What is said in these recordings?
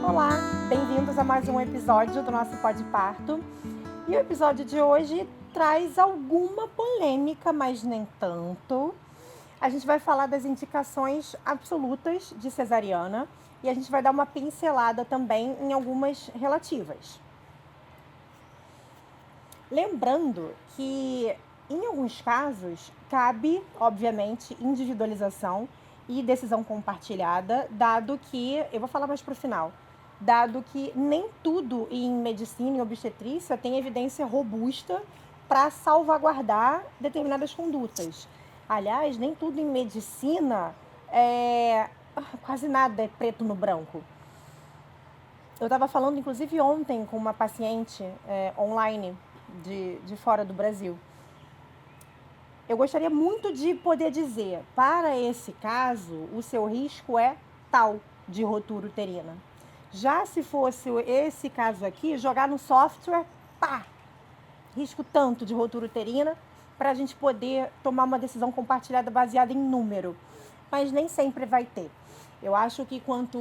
Olá, bem-vindos a mais um episódio do nosso Pode Parto. E o episódio de hoje traz alguma polêmica, mas nem tanto. A gente vai falar das indicações absolutas de cesariana e a gente vai dar uma pincelada também em algumas relativas. Lembrando que, em alguns casos, cabe, obviamente, individualização e decisão compartilhada, dado que, eu vou falar mais para o final, dado que nem tudo em medicina e obstetrícia tem evidência robusta para salvaguardar determinadas condutas. Aliás, nem tudo em medicina quase nada é preto no branco. Eu estava falando, inclusive, ontem com uma paciente online de fora do Brasil. Eu gostaria muito de poder dizer, para esse caso, o seu risco é tal de rotura uterina. Já se fosse esse caso aqui, jogar no software, pá, risco tanto de rotura uterina, para a gente poder tomar uma decisão compartilhada baseada em número. Mas nem sempre vai ter. Eu acho que quanto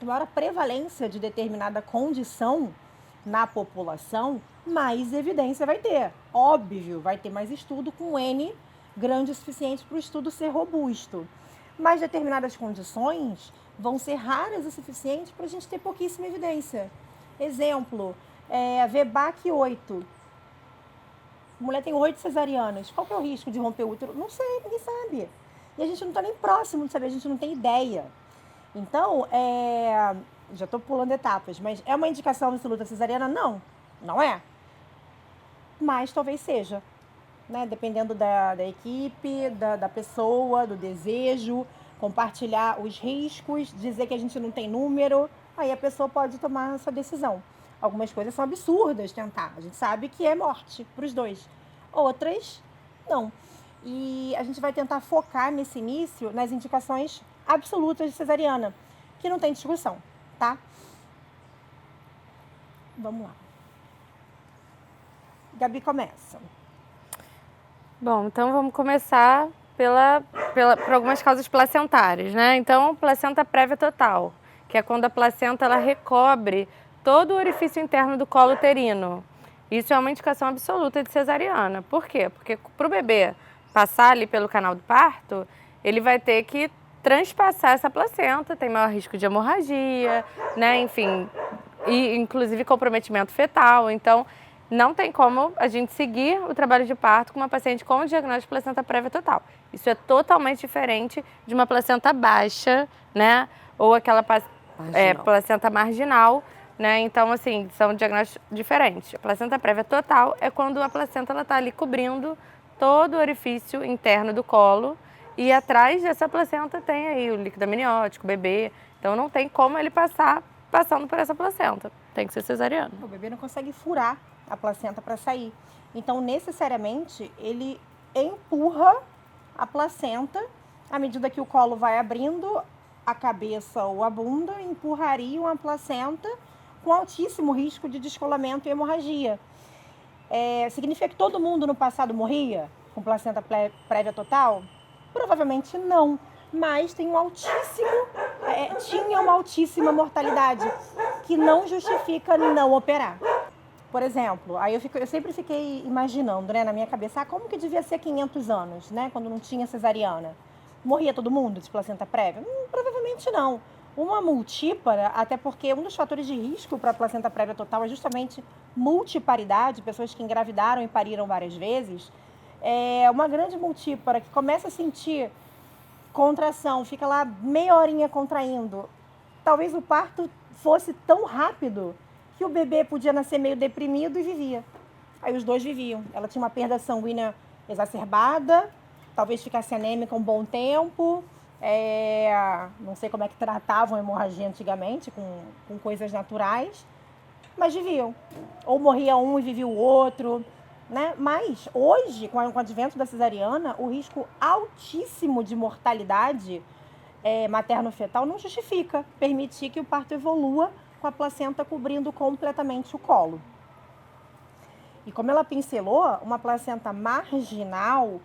maior a prevalência de determinada condição na população, mais evidência vai ter. Óbvio, vai ter mais estudo com N grande o suficiente para o estudo ser robusto. Mas determinadas condições vão ser raras o suficiente para a gente ter pouquíssima evidência. Exemplo, VBAC 8. A mulher tem 8 cesarianas. Qual que é o risco de romper o útero? Não sei, ninguém sabe. E a gente não está nem próximo de saber, a gente não tem ideia. Então, já estou pulando etapas, mas é uma indicação absoluta cesariana? Não, não é. Mas talvez seja, né? Dependendo da equipe, da pessoa, do desejo, compartilhar os riscos, dizer que a gente não tem número, aí a pessoa pode tomar essa decisão. Algumas coisas são absurdas tentar, a gente sabe que é morte para os dois. Outras, não. E a gente vai tentar focar nesse início nas indicações absolutas de cesariana, que não tem discussão, tá? Vamos lá. Gabi, começa. Bom, então vamos começar por algumas causas placentárias, né? Então, placenta prévia total, que é quando a placenta ela recobre todo o orifício interno do colo uterino. Isso é uma indicação absoluta de cesariana. Por quê? Porque para o bebê passar ali pelo canal do parto, ele vai ter que transpassar essa placenta, tem maior risco de hemorragia, né? Enfim, e inclusive comprometimento fetal. Então, não tem como a gente seguir o trabalho de parto com uma paciente com diagnóstico de placenta prévia total. Isso é totalmente diferente de uma placenta baixa, né? Ou aquela placenta marginal, né? Então, assim, são diagnósticos diferentes. A placenta prévia total é quando a placenta está ali cobrindo todo o orifício interno do colo e atrás dessa placenta tem aí o líquido amniótico, o bebê. Então, não tem como ele passando por essa placenta. Tem que ser cesariano. O bebê não consegue furar a placenta para sair. Então, necessariamente, ele empurra a placenta à medida que o colo vai abrindo, a cabeça ou a bunda empurrariam a placenta com altíssimo risco de descolamento e hemorragia. Significa que todo mundo no passado morria com placenta prévia total? Provavelmente não, mas tinha uma altíssima mortalidade que não justifica não operar. Por exemplo, aí eu sempre fiquei imaginando, né, na minha cabeça, como que devia ser 500 anos, né, quando não tinha cesariana? Morria todo mundo de placenta prévia? Provavelmente não. Uma multípara, até porque um dos fatores de risco para a placenta prévia total é justamente multiparidade, pessoas que engravidaram e pariram várias vezes. Uma grande multípara que começa a sentir contração, fica lá meia horinha contraindo. Talvez o parto fosse tão rápido que o bebê podia nascer meio deprimido e vivia. Aí os dois viviam. Ela tinha uma perda sanguínea exacerbada, talvez ficasse anêmica um bom tempo. Não sei como é que tratavam a hemorragia antigamente, com coisas naturais, mas viviam. Ou morria um e vivia o outro, né? Mas hoje, com o advento da cesariana, o risco altíssimo de mortalidade materno-fetal não justifica permitir que o parto evolua com a placenta cobrindo completamente o colo. E como ela pincelou, uma placenta marginal,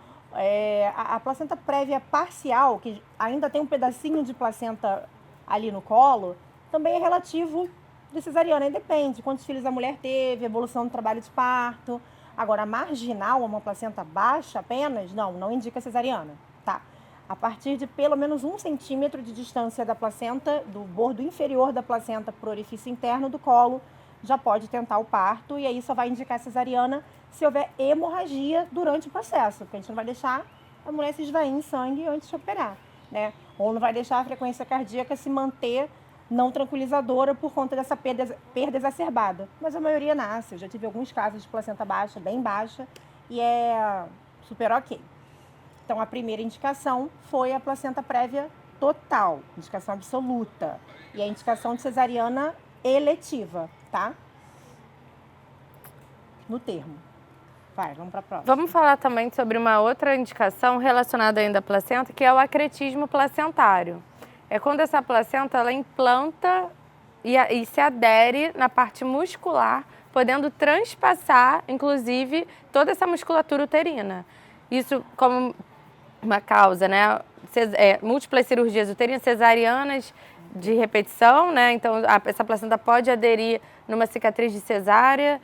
a placenta prévia parcial, que ainda tem um pedacinho de placenta ali no colo, também é relativo de cesariana, e depende quantos filhos a mulher teve, evolução do trabalho de parto. Agora, marginal, uma placenta baixa apenas, não indica cesariana, tá? A partir de pelo menos 1 centímetro de distância da placenta, do bordo inferior da placenta para o orifício interno do colo, já pode tentar o parto, e aí só vai indicar cesariana se houver hemorragia durante o processo, porque a gente não vai deixar a mulher se esvair em sangue antes de operar, né? Ou não vai deixar a frequência cardíaca se manter não tranquilizadora por conta dessa perda exacerbada. Mas a maioria nasce. Eu já tive alguns casos de placenta baixa, bem baixa, e é super ok. Então, a primeira indicação foi a placenta prévia total, indicação absoluta. E a indicação de cesariana eletiva, tá? No termo. Vai, vamos para a próxima. Vamos falar também sobre uma outra indicação relacionada ainda à placenta, que é o acretismo placentário. É quando essa placenta ela implanta e se adere na parte muscular, podendo transpassar, inclusive, toda essa musculatura uterina. Isso como uma causa, né? Múltiplas cirurgias uterinas, cesarianas de repetição, né? Então, essa placenta pode aderir numa cicatriz de cesárea.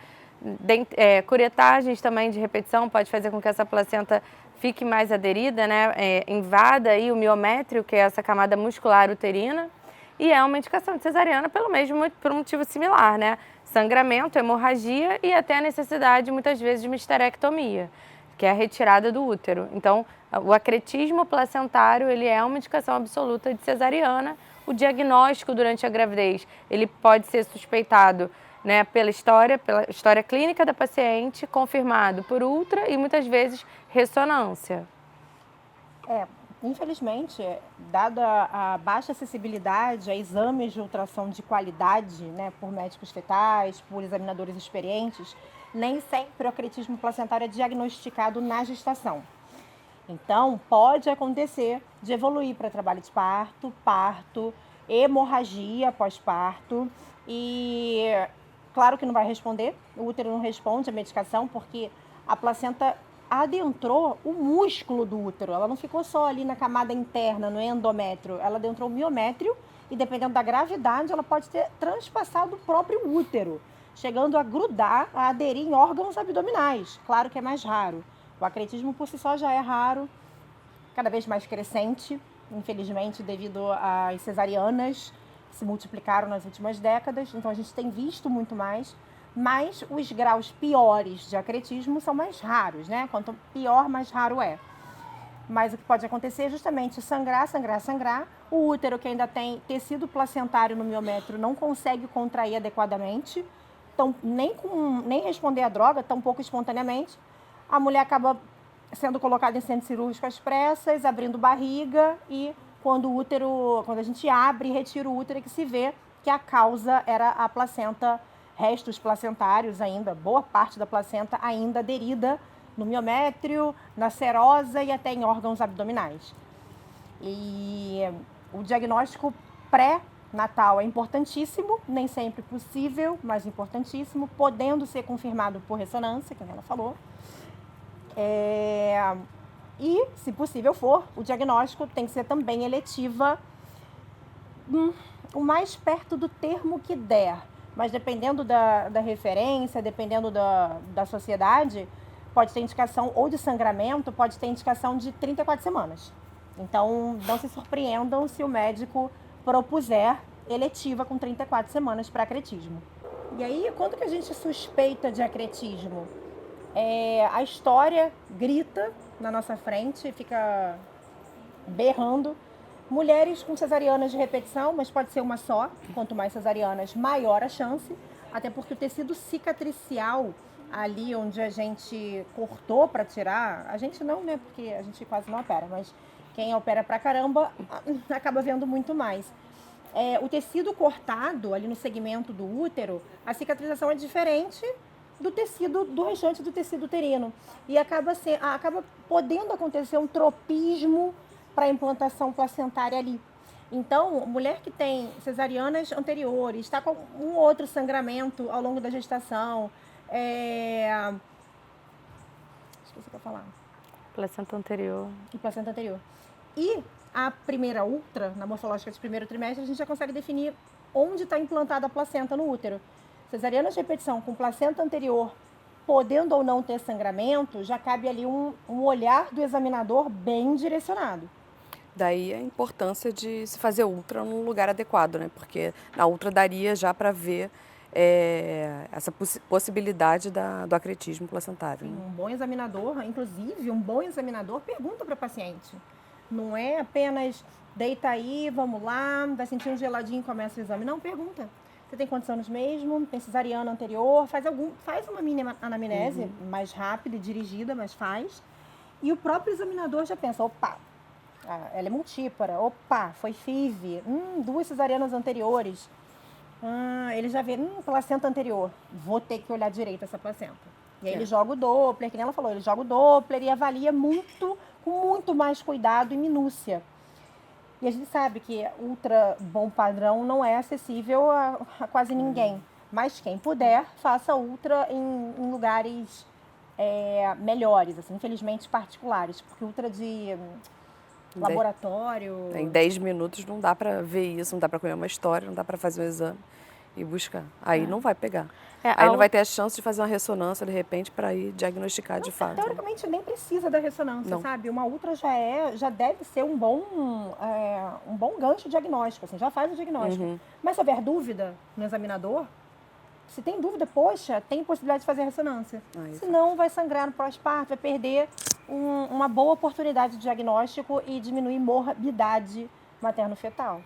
Curetagens também de repetição pode fazer com que essa placenta fique mais aderida, né? Invada aí o miométrio, que é essa camada muscular uterina, e é uma indicação de cesariana por um motivo similar, né? Sangramento, hemorragia e até a necessidade, muitas vezes, de uma histerectomia, que é a retirada do útero. Então, o acretismo placentário, ele é uma indicação absoluta de cesariana. O diagnóstico durante a gravidez, ele pode ser suspeitado, né, pela história clínica da paciente, confirmado por ultra e muitas vezes ressonância. Infelizmente, dada a baixa acessibilidade a exames de ultrassom de qualidade, né, por médicos fetais, por examinadores experientes, nem sempre o acretismo placentário é diagnosticado na gestação. Então, pode acontecer de evoluir para trabalho de parto, hemorragia pós-parto e claro que não vai responder, o útero não responde à medicação porque a placenta adentrou o músculo do útero, ela não ficou só ali na camada interna, no endométrio, ela adentrou o miométrio e dependendo da gravidade ela pode ter transpassado o próprio útero, chegando a grudar, a aderir em órgãos abdominais, claro que é mais raro. O acretismo por si só já é raro, cada vez mais crescente, infelizmente devido às cesarianas que se multiplicaram nas últimas décadas, então a gente tem visto muito mais, mas os graus piores de acretismo são mais raros, né? Quanto pior, mais raro é. Mas o que pode acontecer é justamente sangrar, o útero que ainda tem tecido placentário no miométrio não consegue contrair adequadamente, então nem responder à droga, tampouco espontaneamente. A mulher acaba sendo colocada em centro cirúrgico às pressas, abrindo barriga e quando a gente abre e retira o útero é que se vê que a causa era a placenta, restos placentários ainda, boa parte da placenta ainda aderida no miométrio, na serosa e até em órgãos abdominais. E o diagnóstico pré-natal é importantíssimo, nem sempre possível, mas importantíssimo, podendo ser confirmado por ressonância, como ela falou. E, se possível for, o diagnóstico tem que ser também eletiva, o mais perto do termo que der. Mas dependendo da referência, dependendo da sociedade, pode ter indicação ou de sangramento, pode ter indicação de 34 semanas. Então, não se surpreendam se o médico propuser eletiva com 34 semanas para acretismo. E aí, quando que a gente suspeita de acretismo? A história grita na nossa frente, fica berrando. Mulheres com cesarianas de repetição, mas pode ser uma só. Quanto mais cesarianas, maior a chance. Até porque o tecido cicatricial, ali onde a gente cortou para tirar, a gente não, né? Porque a gente quase não opera, mas quem opera pra caramba acaba vendo muito mais. O tecido cortado ali no segmento do útero, a cicatrização é diferente do restante do tecido uterino. E acaba podendo acontecer um tropismo para a implantação placentária ali. Então, mulher que tem cesarianas anteriores, está com um outro sangramento ao longo da gestação, esqueci o que eu ia falar. Placenta anterior. E placenta anterior. E a primeira ultra, na morfológica de primeiro trimestre, a gente já consegue definir onde está implantada a placenta no útero. Cesariana de repetição com placenta anterior, podendo ou não ter sangramento, já cabe ali um olhar do examinador bem direcionado. Daí a importância de se fazer ultra num lugar adequado, né? Porque na ultra daria já para ver essa possibilidade do acretismo placentário. Sim, Né? um bom examinador, inclusive, um bom examinador pergunta para a paciente. Não é apenas deita aí, vamos lá, vai sentir um geladinho e começa o exame. Não, pergunta. Você tem quantos anos mesmo? Tem cesariana anterior? Faz uma mini anamnese mais rápida e dirigida, mas faz. E o próprio examinador já pensa, opa, ela é multípara, opa, foi FIV, 2 cesarianas anteriores. Ele já vê, placenta anterior, vou ter que olhar direito essa placenta. E aí ele joga o Doppler, que nem ela falou, ele joga o Doppler e avalia com muito mais cuidado e minúcia. E a gente sabe que ultra bom padrão não é acessível a quase ninguém. Mas quem puder, faça ultra em lugares melhores, assim, infelizmente particulares. Porque ultra de laboratório... Em 10 minutos não dá para ver isso, não dá para comer uma história, não dá para fazer um exame e buscar. Aí não vai pegar. Aí não vai ter a chance de fazer uma ressonância, de repente, para ir diagnosticar de fato. Teoricamente, nem precisa da ressonância, sabe? Uma ultra já deve ser um bom gancho diagnóstico, assim, já faz o diagnóstico. Mas se houver dúvida no examinador, se tem dúvida, poxa, tem possibilidade de fazer a ressonância. Senão vai sangrar no pós-parto, vai perder uma boa oportunidade de diagnóstico e diminuir morbidade materno-fetal.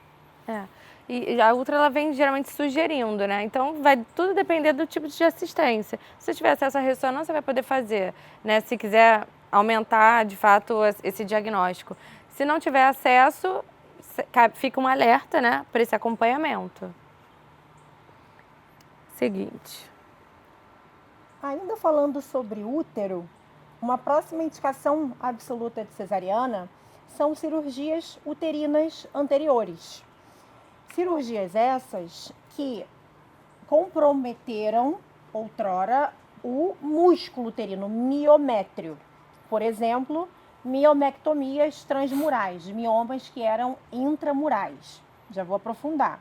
E a ultra ela vem geralmente sugerindo, né? Então vai tudo depender do tipo de assistência. Se você tiver acesso à ressonância, vai poder fazer, né? Se quiser aumentar de fato esse diagnóstico. Se não tiver acesso, fica um alerta, né? Para esse acompanhamento. Seguinte. Ainda falando sobre útero, uma próxima indicação absoluta de cesariana são cirurgias uterinas anteriores. Cirurgias essas que comprometeram outrora o músculo uterino, miométrio. Por exemplo, miomectomias transmurais, miomas que eram intramurais. Já vou aprofundar.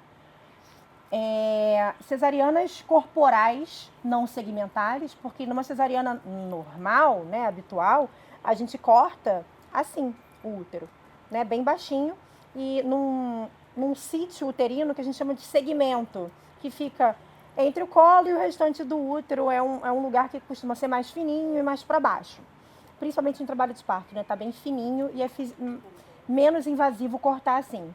Cesarianas corporais não segmentares, porque numa cesariana normal, né, habitual, a gente corta assim o útero, né, bem baixinho, e num sítio uterino que a gente chama de segmento, que fica entre o colo e o restante do útero, é um lugar que costuma ser mais fininho e mais para baixo. Principalmente em trabalho de parto, né? Tá bem fininho e é menos invasivo cortar assim.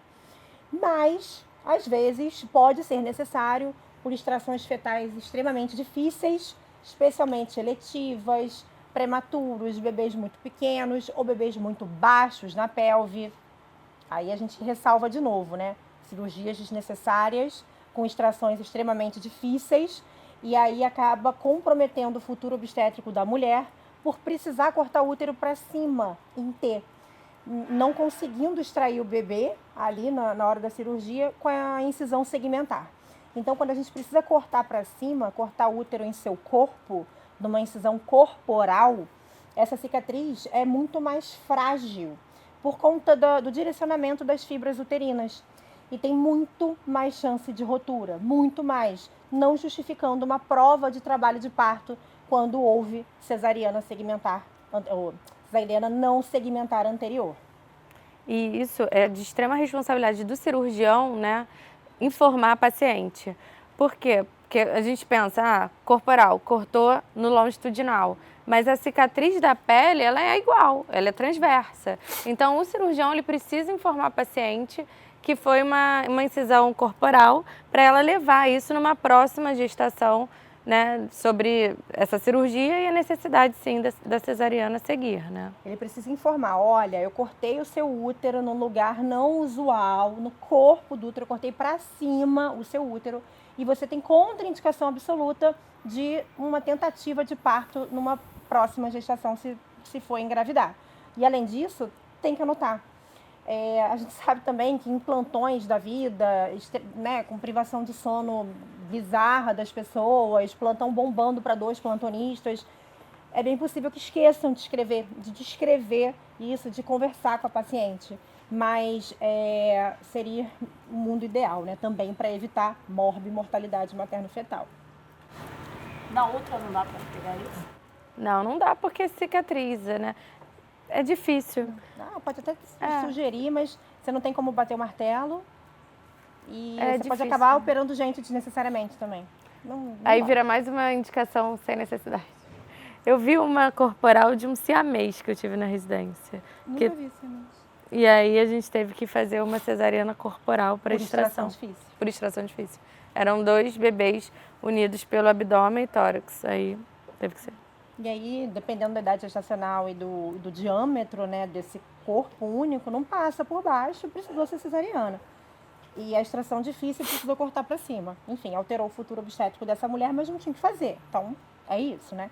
Mas, às vezes, pode ser necessário por extrações fetais extremamente difíceis, especialmente eletivas, prematuros, bebês muito pequenos ou bebês muito baixos na pelve. Aí a gente ressalva de novo, né? Cirurgias desnecessárias, com extrações extremamente difíceis, e aí acaba comprometendo o futuro obstétrico da mulher por precisar cortar o útero para cima, em T, não conseguindo extrair o bebê ali na hora da cirurgia com a incisão segmentar. Então, quando a gente precisa cortar para cima, cortar o útero em seu corpo, numa incisão corporal, essa cicatriz é muito mais frágil, por conta do direcionamento das fibras uterinas. E tem muito mais chance de rotura, muito mais, não justificando uma prova de trabalho de parto quando houve cesariana segmentar, ou cesariana não segmentar anterior. E isso é de extrema responsabilidade do cirurgião, né, informar a paciente. Por quê? Porque a gente pensa, corporal, cortou no longitudinal. Mas a cicatriz da pele, ela é igual, ela é transversa. Então, o cirurgião ele precisa informar a paciente que foi uma incisão corporal para ela levar isso numa próxima gestação, né, sobre essa cirurgia e a necessidade, sim, da cesariana seguir, né? Ele precisa informar, olha, eu cortei o seu útero num lugar não usual, no corpo do útero, eu cortei para cima o seu útero e você tem contraindicação absoluta de uma tentativa de parto numa próxima gestação, se for engravidar. E além disso, tem que anotar. A gente sabe também que em plantões da vida, né, com privação de sono bizarra das pessoas, plantão bombando para 2 plantonistas, é bem possível que esqueçam de descrever isso, de conversar com a paciente. Mas seria o mundo ideal, né? Também para evitar mortalidade materno-fetal. Na outra não dá para pegar isso? Não dá porque cicatriza, né? É difícil. Pode até sugerir, mas você não tem como bater o martelo e você difícil, pode acabar operando gente desnecessariamente também. Não Aí dá. vira mais uma indicação sem necessidade. Eu vi uma corporal de um siamês que eu tive na residência. Nunca vi isso, mas... E aí a gente teve que fazer uma cesariana corporal para extração. difícil. Por extração difícil. Eram 2 bebês unidos pelo abdômen e tórax. Aí teve que ser. E aí, dependendo da idade gestacional e do diâmetro, né, desse corpo único, não passa por baixo, precisou ser cesariana. E a extração difícil precisou cortar para cima. Enfim, alterou o futuro obstétrico dessa mulher, mas não tinha o que fazer. Então, é isso, né?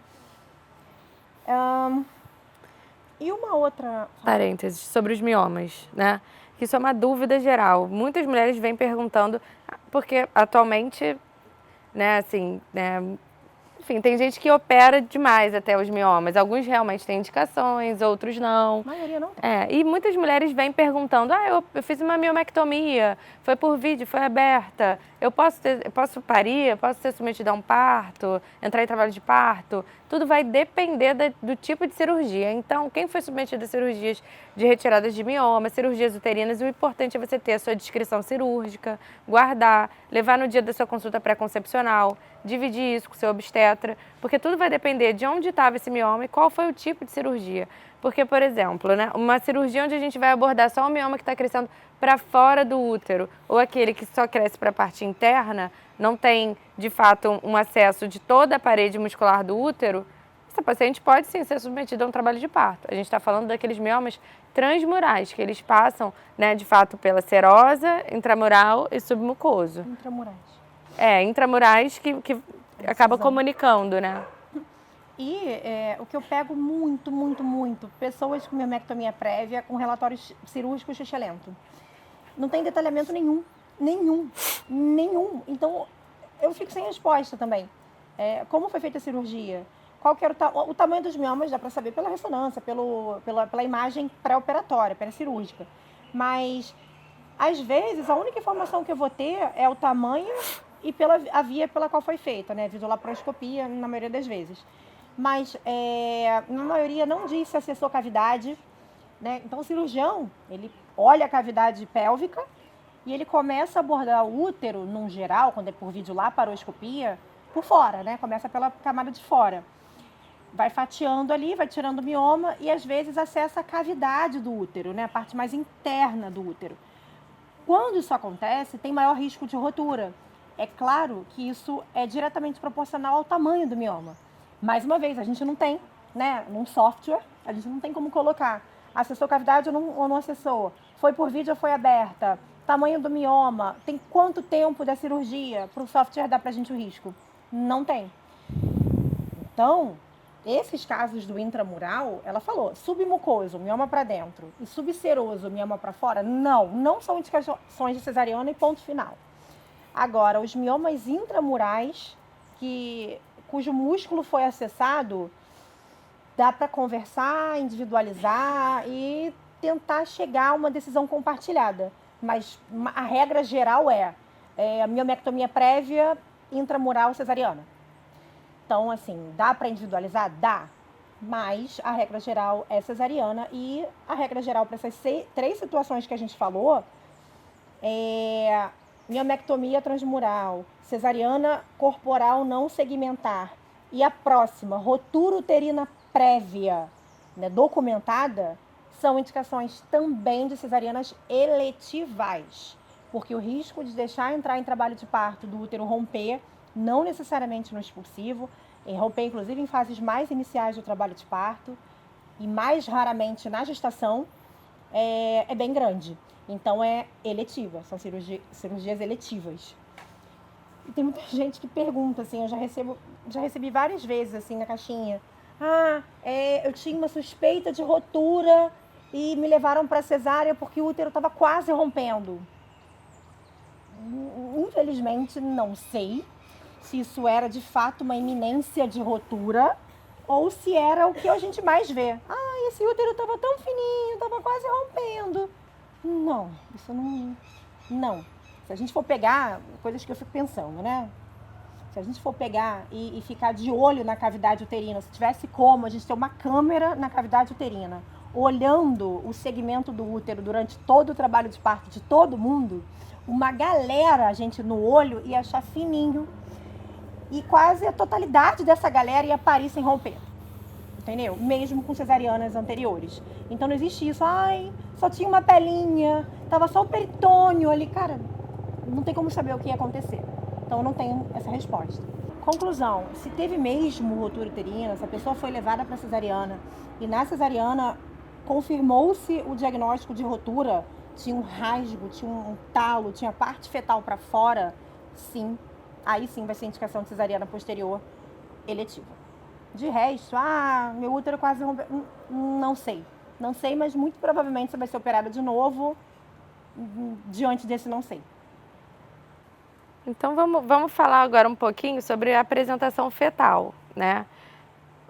E uma outra... Parênteses, sobre os miomas, né? Que isso é uma dúvida geral. Muitas mulheres vêm perguntando, porque atualmente, né, assim, né, enfim, tem gente que opera demais até os miomas. Alguns realmente têm indicações, outros não. A maioria não tem. E muitas mulheres vêm perguntando, eu fiz uma miomectomia, foi por vídeo, foi aberta, eu posso parir, posso ser submetida a um parto, entrar em trabalho de parto? Tudo vai depender do tipo de cirurgia. Então, quem foi submetido a cirurgias de retiradas de mioma, cirurgias uterinas, o importante é você ter a sua descrição cirúrgica, guardar, levar no dia da sua consulta pré-concepcional, dividir isso com o seu obstetra, porque tudo vai depender de onde estava esse mioma e qual foi o tipo de cirurgia. Porque, por exemplo, né, uma cirurgia onde a gente vai abordar só o mioma que está crescendo para fora do útero, ou aquele que só cresce para a parte interna, não tem, de fato, um acesso de toda a parede muscular do útero, essa paciente pode sim ser submetida a um trabalho de parto. A gente está falando daqueles miomas transmurais, que eles passam, né, de fato, pela serosa, intramural e submucoso. Intramurais. Intramurais que acaba comunicando, né? E o que eu pego muito, pessoas com miomectomia prévia com relatórios cirúrgicos xixelento. Não tem detalhamento nenhum. Então, eu fico sem resposta também. Como foi feita a cirurgia? Qual que era o tamanho dos miomas? Dá para saber pela ressonância, pela imagem pré-operatória, pré-cirúrgica. Mas, às vezes, a única informação que eu vou ter é o tamanho e a via pela qual foi feita, né? Visolaparoscopia, na maioria das vezes. Mas, na maioria, não diz se acessou cavidade, né? Então, o cirurgião, ele olha a cavidade pélvica e ele começa a abordar o útero, num geral, quando é por videolaparoscopia, por fora, né? Começa pela camada de fora. Vai fatiando ali, vai tirando o mioma e, às vezes, acessa a cavidade do útero, né? A parte mais interna do útero. Quando isso acontece, tem maior risco de rotura. É claro que isso é diretamente proporcional ao tamanho do mioma. Mais uma vez, a gente não tem, né, num software, a gente não tem como colocar. Acessou cavidade ou não acessou? Foi por vídeo ou foi aberta? Tamanho do mioma? Tem quanto tempo da cirurgia para o software dar para a gente o risco? Não tem. Então, esses casos do intramural, ela falou, submucoso, mioma para dentro, e subseroso, mioma para fora, não são indicações de cesariana e ponto final. Agora, os miomas intramurais, cujo músculo foi acessado, dá para conversar, individualizar e tentar chegar a uma decisão compartilhada. Mas a regra geral é a miomectomia prévia, intramural, cesariana. Então, assim, dá para individualizar? Dá. Mas a regra geral é cesariana e a regra geral para essas 3 situações que a gente falou é miomectomia transmural, cesariana corporal não segmentar e a próxima, rotura uterina prévia, né, documentada, são indicações também de cesarianas eletivais, porque o risco de deixar entrar em trabalho de parto do útero romper, não necessariamente no expulsivo, romper inclusive em fases mais iniciais do trabalho de parto e mais raramente na gestação, é bem grande. Então, é eletiva, são cirurgias eletivas. E tem muita gente que pergunta, assim, eu já recebi várias vezes, assim, na caixinha. Eu tinha uma suspeita de rotura e me levaram para cesárea porque o útero estava quase rompendo. Infelizmente, não sei se isso era de fato uma iminência de rotura ou se era o que a gente mais vê. Ah, esse útero estava tão fininho, estava quase rompendo. Não, isso não... Não. Se a gente for pegar, coisas que eu fico pensando, né? Se a gente for pegar e ficar de olho na cavidade uterina, se tivesse como a gente ter uma câmera na cavidade uterina, olhando o segmento do útero durante todo o trabalho de parto de todo mundo, uma galera, a gente no olho, ia achar fininho. E quase a totalidade dessa galera ia parir sem romper. Entendeu? Mesmo com cesarianas anteriores. Então não existe isso. Ai, só tinha uma pelinha, tava só o peritônio ali. Cara, não tem como saber o que ia acontecer. Então eu não tenho essa resposta. Conclusão, se teve mesmo ruptura uterina, se a pessoa foi levada para cesariana e na cesariana confirmou-se o diagnóstico de ruptura, tinha um rasgo, tinha um talo, tinha parte fetal para fora, sim, aí sim vai ser indicação de cesariana posterior eletiva. De resto, meu útero quase rompeu, não sei. Não sei, mas muito provavelmente você vai ser operada de novo, diante desse não sei. Então vamos falar agora um pouquinho sobre a apresentação fetal, né?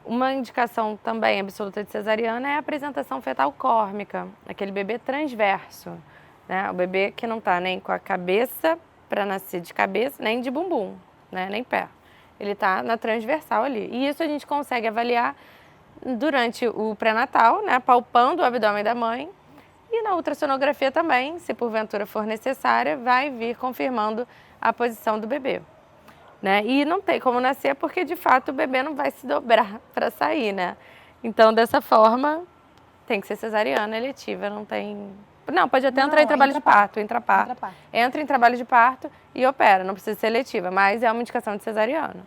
Uma indicação também absoluta de cesariana é a apresentação fetal córmica, aquele bebê transverso, né? O bebê que não está nem com a cabeça para nascer de cabeça, nem de bumbum, né? Nem pé. Ele está na transversal ali. E isso a gente consegue avaliar durante o pré-natal, né? Palpando o abdômen da mãe. E na ultrassonografia também, se porventura for necessária, vai vir confirmando a posição do bebê. Né? E não tem como nascer porque, de fato, o bebê não vai se dobrar para sair, né? Então, dessa forma, tem que ser cesariana eletiva, não tem... Não, pode até entrar em trabalho de parto, intraparto. Entra em trabalho de parto e opera, não precisa ser eletiva, mas é uma indicação de cesariana.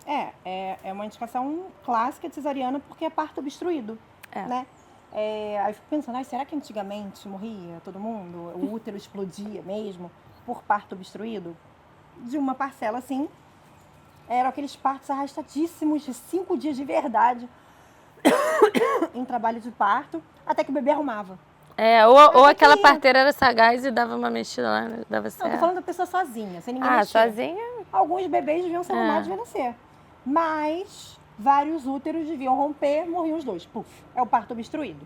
É uma indicação clássica de cesariana porque é parto obstruído, né? Aí eu fico pensando, será que antigamente morria todo mundo? O útero explodia mesmo por parto obstruído? De uma parcela, sim. Eram aqueles partos arrastadíssimos de 5 dias de verdade em trabalho de parto, até que o bebê arrumava. Ou aquela parteira era sagaz e dava uma mexida lá, dava certo. Não, tô falando da pessoa sozinha, sem ninguém mexer. Sozinha? Alguns bebês deviam ser arrumados e deviam nascer. Mas vários úteros deviam romper, morriam os dois. Puf, é o parto obstruído.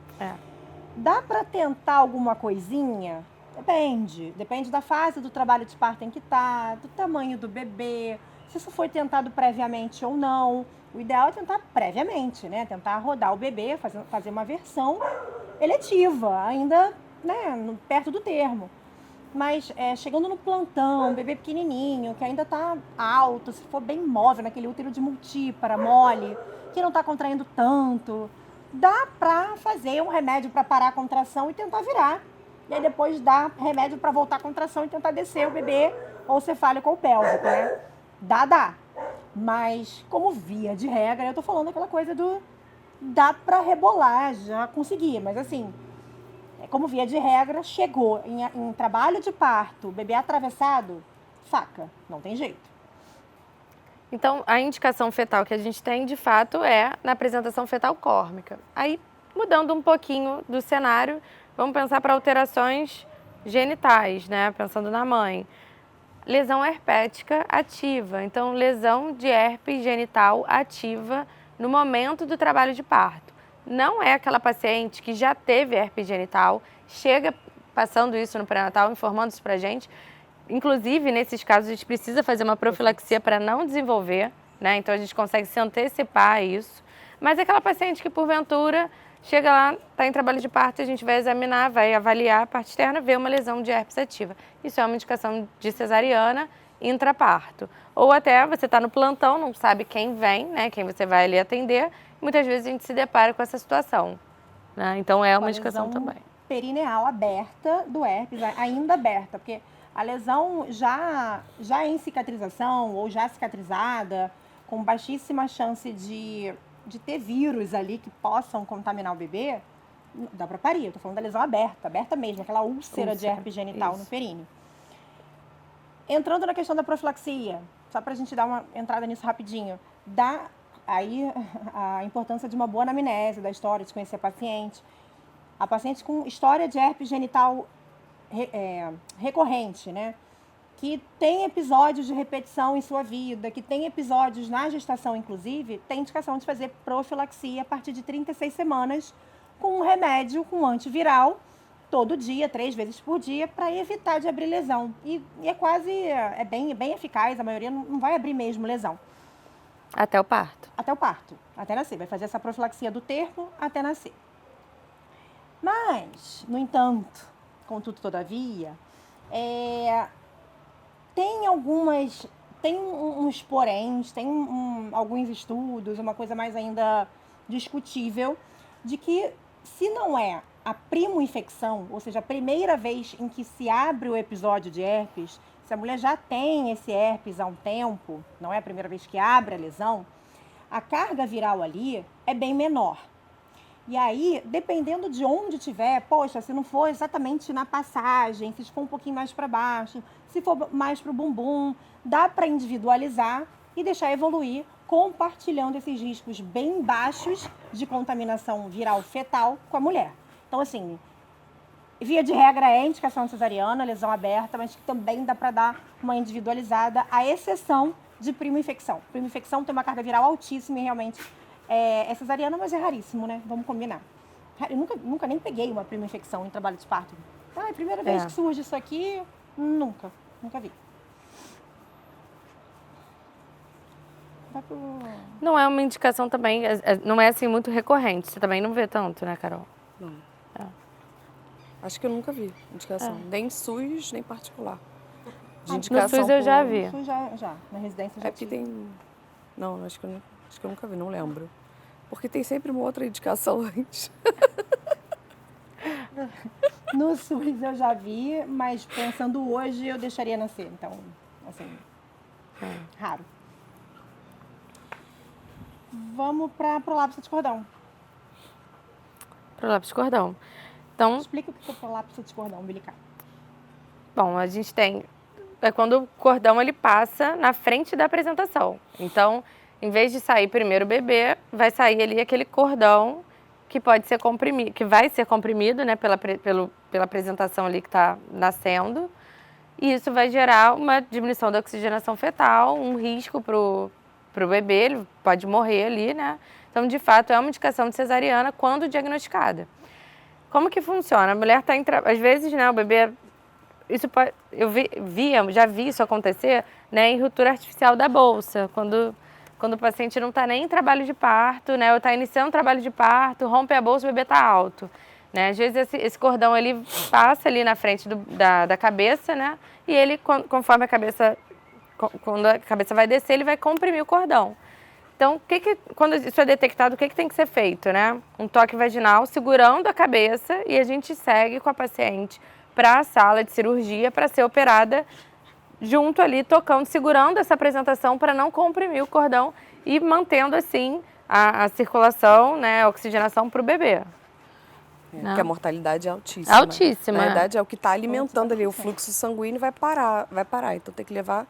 Dá pra tentar alguma coisinha? Depende da fase do trabalho de parto em que tá, do tamanho do bebê, se isso foi tentado previamente ou não. O ideal é tentar previamente, né? Tentar rodar o bebê, fazer uma versão eletiva, ainda, né, perto do termo. Mas chegando no plantão, bebê pequenininho, que ainda tá alto, se for bem móvel, naquele útero de multípara, mole, que não tá contraindo tanto, dá pra fazer um remédio pra parar a contração e tentar virar. E aí depois dá remédio para voltar à contração e tentar descer o bebê ou cefálico ou pélvico, né? Dá. Mas como via de regra, eu tô falando aquela coisa do dá para rebolar, já consegui. Mas assim, como via de regra, chegou em trabalho de parto, bebê atravessado, faca, não tem jeito. Então, a indicação fetal que a gente tem, de fato, é na apresentação fetal córmica. Aí, mudando um pouquinho do cenário, vamos pensar para alterações genitais, né? Pensando na mãe. Lesão herpética ativa. Então, lesão de herpes genital ativa no momento do trabalho de parto. Não é aquela paciente que já teve herpes genital, chega passando isso no pré-natal, informando isso para a gente. Inclusive, nesses casos, a gente precisa fazer uma profilaxia para não desenvolver, né? Então, a gente consegue se antecipar a isso. Mas é aquela paciente que, porventura, chega lá, está em trabalho de parto, a gente vai examinar, vai avaliar a parte externa, ver uma lesão de herpes ativa. Isso é uma indicação de cesariana intraparto. Ou até você está no plantão, não sabe quem vem, né, quem você vai ali atender, e muitas vezes a gente se depara com essa situação. Né? Então é uma indicação também. Perineal aberta do herpes, ainda aberta, porque a lesão já em cicatrização ou já cicatrizada, com baixíssima chance de ter vírus ali que possam contaminar o bebê, dá para parir. Eu tô falando da lesão aberta mesmo, aquela úlcera de herpes genital no períneo. Entrando na questão da profilaxia, só pra gente dar uma entrada nisso rapidinho, dá aí a importância de uma boa anamnese da história, de conhecer a paciente. A paciente com história de herpes genital recorrente, né? que tem episódios de repetição em sua vida, que tem episódios na gestação, inclusive, tem indicação de fazer profilaxia a partir de 36 semanas com um remédio, com um antiviral, todo dia, 3 vezes por dia, para evitar de abrir lesão. E é bem eficaz, a maioria não vai abrir mesmo lesão. Até o parto. Até o parto, até nascer. Vai fazer essa profilaxia do termo até nascer. Mas, no entanto, contudo, todavia, tem uns poréns, tem alguns estudos, uma coisa mais ainda discutível, de que se não é a primo-infecção, ou seja, a primeira vez em que se abre o episódio de herpes, se a mulher já tem esse herpes há um tempo, não é a primeira vez que abre a lesão, a carga viral ali é bem menor. E aí, dependendo de onde tiver, poxa, se não for exatamente na passagem, se for um pouquinho mais para baixo, se for mais para o bumbum, dá para individualizar e deixar evoluir, compartilhando esses riscos bem baixos de contaminação viral fetal com a mulher. Então, assim, via de regra é indicação cesariana, lesão aberta, mas que também dá para dar uma individualizada, à exceção de primo-infecção. Primo-infecção tem uma carga viral altíssima e realmente é cesariana, mas é raríssimo, né? Vamos combinar. Eu nunca nem peguei uma prima-infecção em trabalho de parto. É a primeira vez que surge isso aqui, nunca vi. Não é uma indicação também, não é assim muito recorrente. Você também não vê tanto, né, Carol? Não. Acho que eu nunca vi indicação. Nem SUS, nem particular. De indicação no SUS eu já vi. No SUS já. Na residência já É porque tive. tem... Não, acho que eu nunca vi, não lembro. Porque tem sempre uma outra indicação antes. No SUS eu já vi, mas pensando hoje eu deixaria nascer. Então, assim, raro. Vamos para prolapso de cordão. Prolapso de cordão. Então, Explica o que é prolapso de cordão umbilical. bom, a gente tem... É quando o cordão ele passa na frente da apresentação. Então, em vez de sair primeiro o bebê, vai sair ali aquele cordão que pode ser comprimido, que vai ser comprimido, né, pela apresentação ali que está nascendo. E isso vai gerar uma diminuição da oxigenação fetal, um risco pro bebê, ele pode morrer ali, né? Então, de fato, é uma indicação de cesariana quando diagnosticada. Como que funciona? A mulher está às vezes, né, o bebê... Isso pode, já vi isso acontecer, né, em ruptura artificial da bolsa, quando o paciente não está nem em trabalho de parto, né, ou está iniciando trabalho de parto, rompe a bolsa, o bebê está alto. Né? Às vezes esse cordão ele passa ali na frente da cabeça, né, e ele, conforme quando a cabeça vai descer, ele vai comprimir o cordão. Então, quando isso é detectado, o que tem que ser feito? Né? Um toque vaginal segurando a cabeça e a gente segue com a paciente para a sala de cirurgia para ser operada junto ali, tocando, segurando essa apresentação para não comprimir o cordão e mantendo assim a circulação, né, a oxigenação para o bebê. Porque a mortalidade é altíssima. Altíssima. Na verdade, é o que está alimentando ali. O fluxo sanguíneo vai parar. Então tem que levar...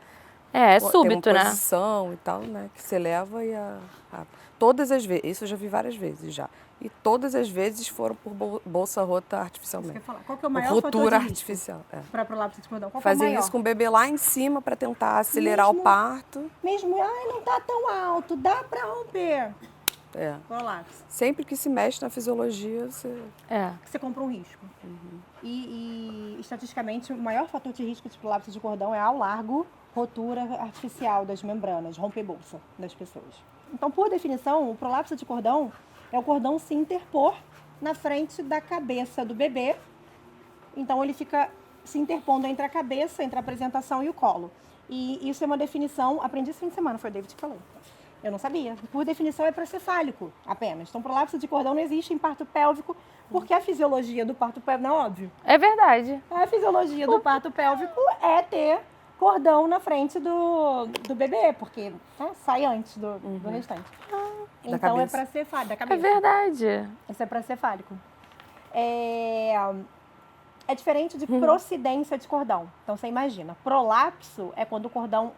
É súbito, tem uma né? posição e tal, né? Que você leva e todas as vezes, isso eu já vi várias vezes já. E todas as vezes foram por bolsa rota artificialmente. Qual que é o maior Ruptura fator de risco artificial. para prolapso de cordão? Qual que Fazer é o maior? isso com o bebê lá em cima para tentar acelerar o parto. Mesmo, não tá tão alto, dá para romper. Prolapso. Sempre que se mexe na fisiologia, Você compra um risco. E estatisticamente, o maior fator de risco de prolapso de cordão é ao largo, rotura artificial das membranas, romper bolsa das pessoas. Então, por definição, o prolapso de cordão é o cordão se interpor na frente da cabeça do bebê. Então, ele fica se interpondo entre a cabeça, entre a apresentação e o colo. E isso é uma definição, aprendi esse fim de semana, foi o David que falou. Eu não sabia. Por definição, é procefálico apenas. Então, prolapso de cordão não existe em parto pélvico, porque a fisiologia do parto pélvico, não é óbvio. É verdade. A fisiologia do parto pélvico é ter cordão na frente do bebê, porque sai antes do restante. Então, é procefálico, da cabeça. É verdade. Isso é procefálico. É diferente de procidência de cordão. Então, você imagina, prolapso é quando o cordão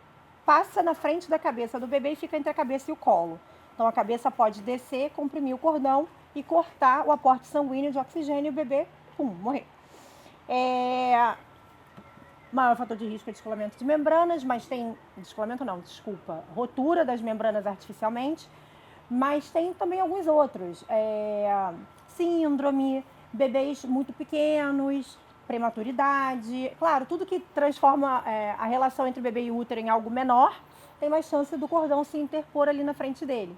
passa na frente da cabeça do bebê e fica entre a cabeça e o colo. Então, a cabeça pode descer, comprimir o cordão e cortar o aporte sanguíneo de oxigênio e o bebê, morrer. Maior fator de risco é descolamento de membranas, mas tem... Descolamento não, desculpa. Rotura das membranas artificialmente. Mas tem também alguns outros. Síndrome, bebês muito pequenos, prematuridade. Claro, tudo que transforma a relação entre bebê e útero em algo menor, tem mais chance do cordão se interpor ali na frente dele.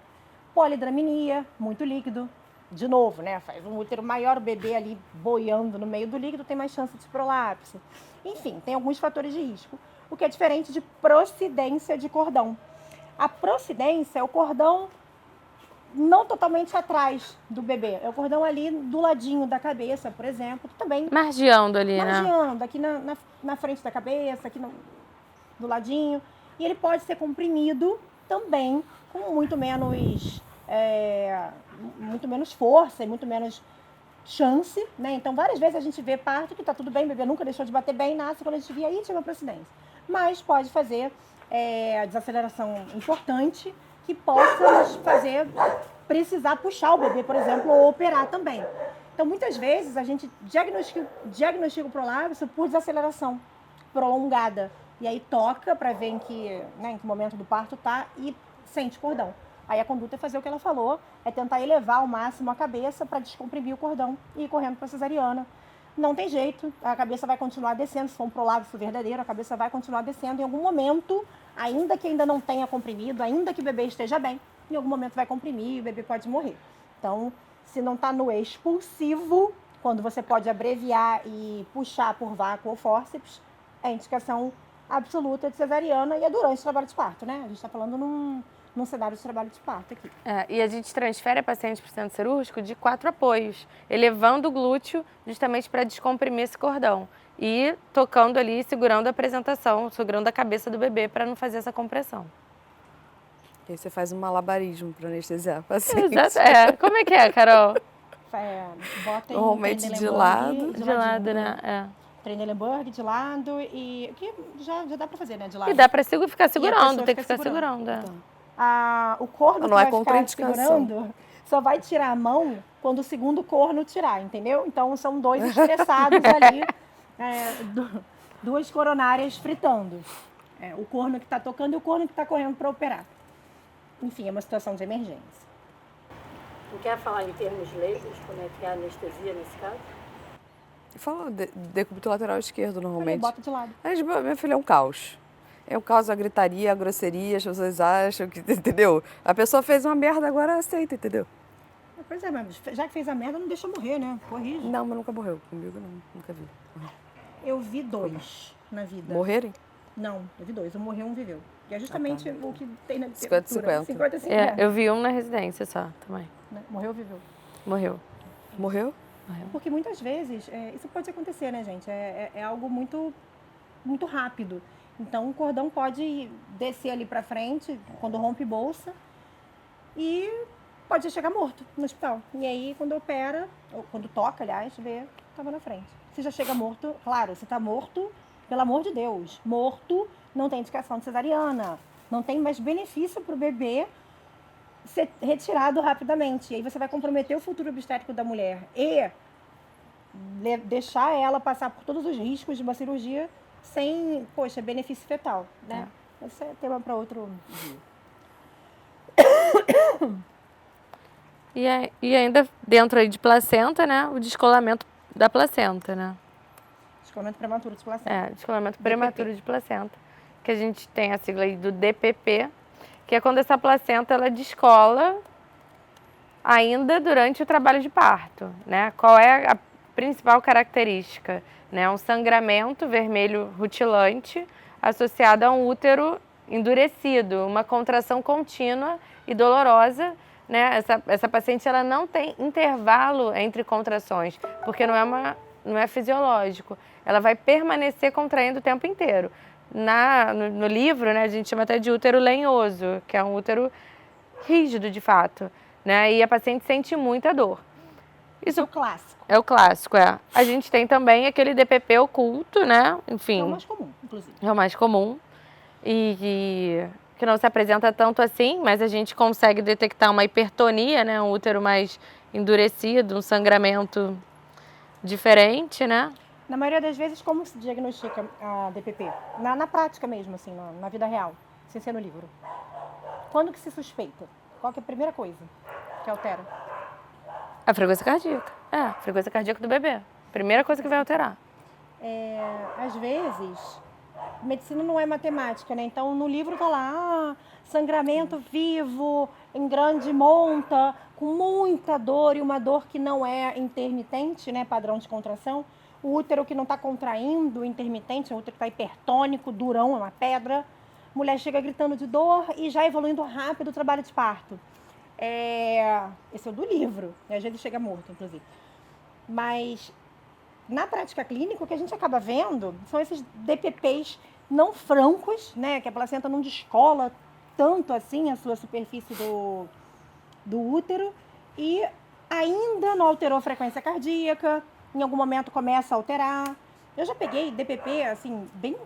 Polidramnia, muito líquido. De novo, né? Faz um útero maior, o bebê ali boiando no meio do líquido, tem mais chance de prolapso. Enfim, tem alguns fatores de risco. O que é diferente de procidência de cordão. A procidência é o cordão não totalmente atrás do bebê. É o cordão ali do ladinho da cabeça, por exemplo. Também Margeando ali, né? margeando, aqui na frente da cabeça, aqui do ladinho. E ele pode ser comprimido também com muito menos força e muito menos chance, né? Então, várias vezes a gente vê parto que tá tudo bem, o bebê nunca deixou de bater bem, nasce, quando a gente vê aí, tinha uma procidência. Mas pode fazer desaceleração importante que possa nos fazer precisar puxar o bebê, por exemplo, ou operar também. Então, muitas vezes, a gente diagnostica o prolapso por desaceleração prolongada. E aí toca para ver em que momento do parto tá e sente cordão. Aí a conduta é fazer o que ela falou, é tentar elevar ao máximo a cabeça para descomprimir o cordão e ir correndo para a cesariana. Não tem jeito, a cabeça vai continuar descendo, se for um prolapso verdadeiro, a cabeça vai continuar descendo em algum momento, ainda que ainda não tenha comprimido, ainda que o bebê esteja bem, em algum momento vai comprimir e o bebê pode morrer. Então, se não está no expulsivo, quando você pode abreviar e puxar por vácuo ou fórceps, é indicação absoluta de cesariana e é durante o trabalho de parto, né? A gente está falando num cenário de trabalho de parto aqui. E a gente transfere a paciente para o centro cirúrgico de 4 apoios, elevando o glúteo justamente para descomprimir esse cordão e tocando ali, segurando a apresentação, segurando a cabeça do bebê para não fazer essa compressão. E aí você faz um malabarismo para anestesiar a paciente. Exato. Como é que é, Carol? Bota Normalmente de lado. De lado, né? Trendelenburg de lado e que já dá para fazer, né? De lado. E dá para ficar segurando, a tem que pessoa ficar fica segurando. O corno Não que é vai ficar contraindicação. segurando só vai tirar a mão quando o segundo corno tirar, entendeu? Então são dois estressados ali, duas coronárias fritando. O corno que está tocando e o corno que está correndo para operar. Enfim, é uma situação de emergência. Não quer falar em termos leigos, como é que é a anestesia nesse caso? Fala decúbito lateral esquerdo, normalmente. Bota de lado. Mas, minha filha, é um caos. É um caos, a gritaria, a grosseria, as pessoas acham que, entendeu? A pessoa fez uma merda, agora aceita, entendeu? Pois é, mas já que fez a merda, não deixa morrer, né? Corrige. Não, mas nunca morreu. Comigo não, nunca vi. Eu vi 2 na vida. Morrerem? Não, eu vi 2. Um morreu, um viveu. Que é justamente o que tem na 50-50. 50-50. Eu vi um na residência só, também. Morreu ou viveu? Morreu. Morreu? Porque muitas vezes, isso pode acontecer, né, gente? É algo muito, muito rápido. Então, o cordão pode descer ali pra frente, quando rompe bolsa, e pode chegar morto no hospital. E aí, quando opera, ou quando toca, aliás, vê, estava na frente. Se já chega morto, claro, se está morto, pelo amor de Deus, morto, não tem indicação de cesariana, não tem mais benefício para o bebê ser retirado rapidamente. E aí você vai comprometer o futuro obstétrico da mulher e deixar ela passar por todos os riscos de uma cirurgia sem, benefício fetal, né? Esse é tema para outro dia. E ainda dentro aí de placenta, né? O descolamento da placenta, né? Descolamento prematuro de placenta. Descolamento prematuro de placenta. Que a gente tem a sigla aí do DPP, que é quando essa placenta ela descola ainda durante o trabalho de parto, né? Qual é a principal característica? Né? Um sangramento vermelho rutilante associado a um útero endurecido, uma contração contínua e dolorosa, né? Essa paciente ela não tem intervalo entre contrações, porque não é fisiológico. Ela vai permanecer contraindo o tempo inteiro. No livro, né, a gente chama até de útero lenhoso, que é um útero rígido de fato, né? E a paciente sente muita dor. Isso é o clássico. É o clássico, A gente tem também aquele DPP oculto, né? Enfim. É o mais comum, inclusive. É o mais comum. E que não se apresenta tanto assim, mas a gente consegue detectar uma hipertonia, né? Um útero mais endurecido, um sangramento diferente, né? Na maioria das vezes, como se diagnostica a DPP? Na prática mesmo, assim, na vida real, sem ser no livro. Quando que se suspeita? Qual que é a primeira coisa que altera? A frequência cardíaca. A frequência cardíaca do bebê. Primeira coisa que vai alterar. Às vezes, medicina não é matemática, né? Então, no livro tá lá, sangramento vivo, em grande monta, com muita dor, e uma dor que não é intermitente, né? Padrão de contração. O útero que não está contraindo, intermitente, o útero que está hipertônico, durão, é uma pedra. Mulher chega gritando de dor e já evoluindo rápido o trabalho de parto. Esse é o do livro, e às vezes chega morto, inclusive. Mas na prática clínica, o que a gente acaba vendo são esses DPPs não francos, né? Que a placenta não descola tanto assim a sua superfície do útero e ainda não alterou a frequência cardíaca, em algum momento começa a alterar. Eu já peguei DPP, assim, bem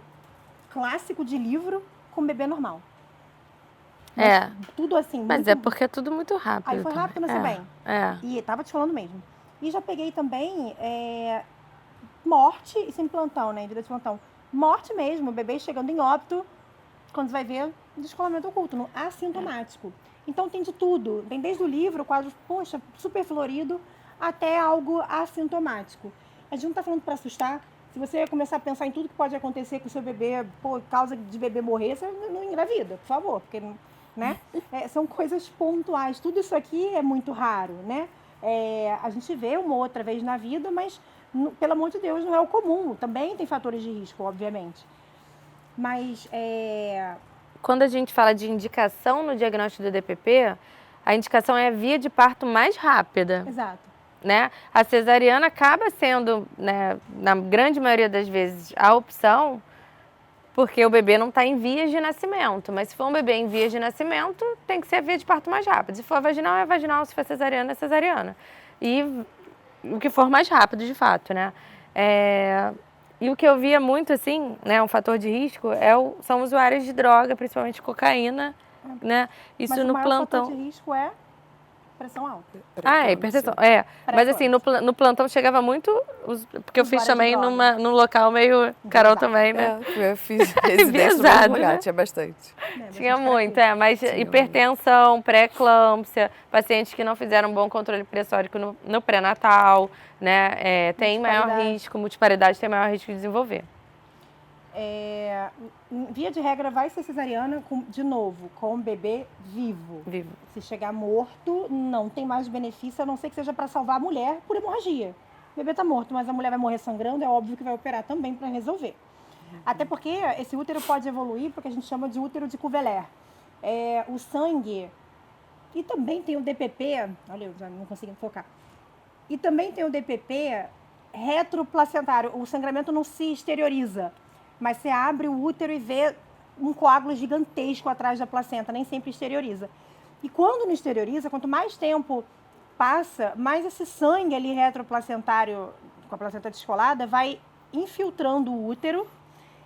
clássico de livro com bebê normal. Mas tudo assim, Mas muito... é porque é tudo muito rápido. Aí foi rápido, nasceu bem. É. E tava te falando mesmo. E já peguei também morte, isso em plantão, né? Em vida de plantão. Morte mesmo, o bebê chegando em óbito, quando você vai ver, descolamento oculto, assintomático. Então tem de tudo. Tem desde o livro, quadro, poxa, super florido, até algo assintomático. A gente não tá falando para assustar. Se você começar a pensar em tudo que pode acontecer com o seu bebê, causa de bebê morrer, você não engravida, por favor, porque, né? São coisas pontuais. Tudo isso aqui é muito raro, né? A gente vê uma outra vez na vida, mas, pelo amor de Deus, não é o comum. Também tem fatores de risco, obviamente. Mas, Quando a gente fala de indicação no diagnóstico do DPP, a indicação é a via de parto mais rápida. Exato. Né? A cesariana acaba sendo, né, na grande maioria das vezes, a opção, porque o bebê não está em vias de nascimento. Mas se for um bebê em vias de nascimento, tem que ser a via de parto mais rápida. Se for vaginal, é vaginal. Se for cesariana, é cesariana. E o que for mais rápido, de fato, né? E o que eu via muito, assim, né, um fator de risco, são usuários de droga, principalmente cocaína, né? Isso mas no o maior plantão. fator de risco é pressão alta. Hipertensão. Mas assim, no plantão chegava muito, porque eu fiz Usuários também de droga. num local meio... Carol Exato. também, né? Eu fiz residência no mesmo Pesado, lugar, né? tinha bastante. Tinha muito, mas Tinha hipertensão, pré-eclâmpsia, pacientes que não fizeram um bom controle pressórico no pré-natal, né? Tem maior risco, multiparidade tem maior risco de desenvolver. Via de regra, vai ser cesariana, de novo, com o bebê vivo. Se chegar morto, não tem mais benefício, a não ser que seja para salvar a mulher por hemorragia. O bebê está morto, mas a mulher vai morrer sangrando, é óbvio que vai operar também para resolver. Até porque esse útero pode evoluir para o que a gente chama de útero de Cuvellar. O sangue, e também tem o DPP, olha, eu já não consegui focar. E também tem o DPP retroplacentário, o sangramento não se exterioriza. Mas você abre o útero e vê um coágulo gigantesco atrás da placenta, nem sempre exterioriza. E quando não exterioriza, quanto mais tempo passa, mais esse sangue ali retroplacentário, com a placenta descolada, vai infiltrando o útero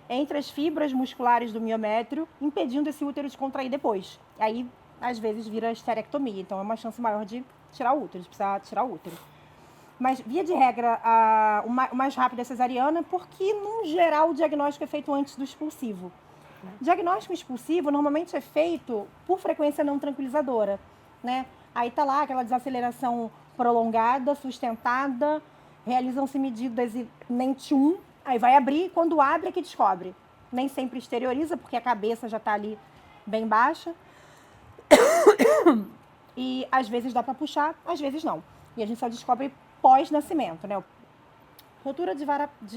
entre as fibras musculares do miométrio, impedindo esse útero de contrair depois. Aí, às vezes, vira esterectomia. Então, é uma chance maior de tirar o útero, de precisar tirar o útero. Mas, via de regra, o mais rápido é cesariana, porque, no geral, o diagnóstico é feito antes do expulsivo. Diagnóstico expulsivo normalmente é feito por frequência não tranquilizadora, né? Aí tá lá aquela desaceleração prolongada, sustentada, realizam-se medidas e nem tchum, aí vai abrir, quando abre é que descobre. Nem sempre exterioriza, porque a cabeça já tá ali bem baixa. E às vezes dá para puxar, às vezes não. E a gente só descobre pós-nascimento, né? Rotura de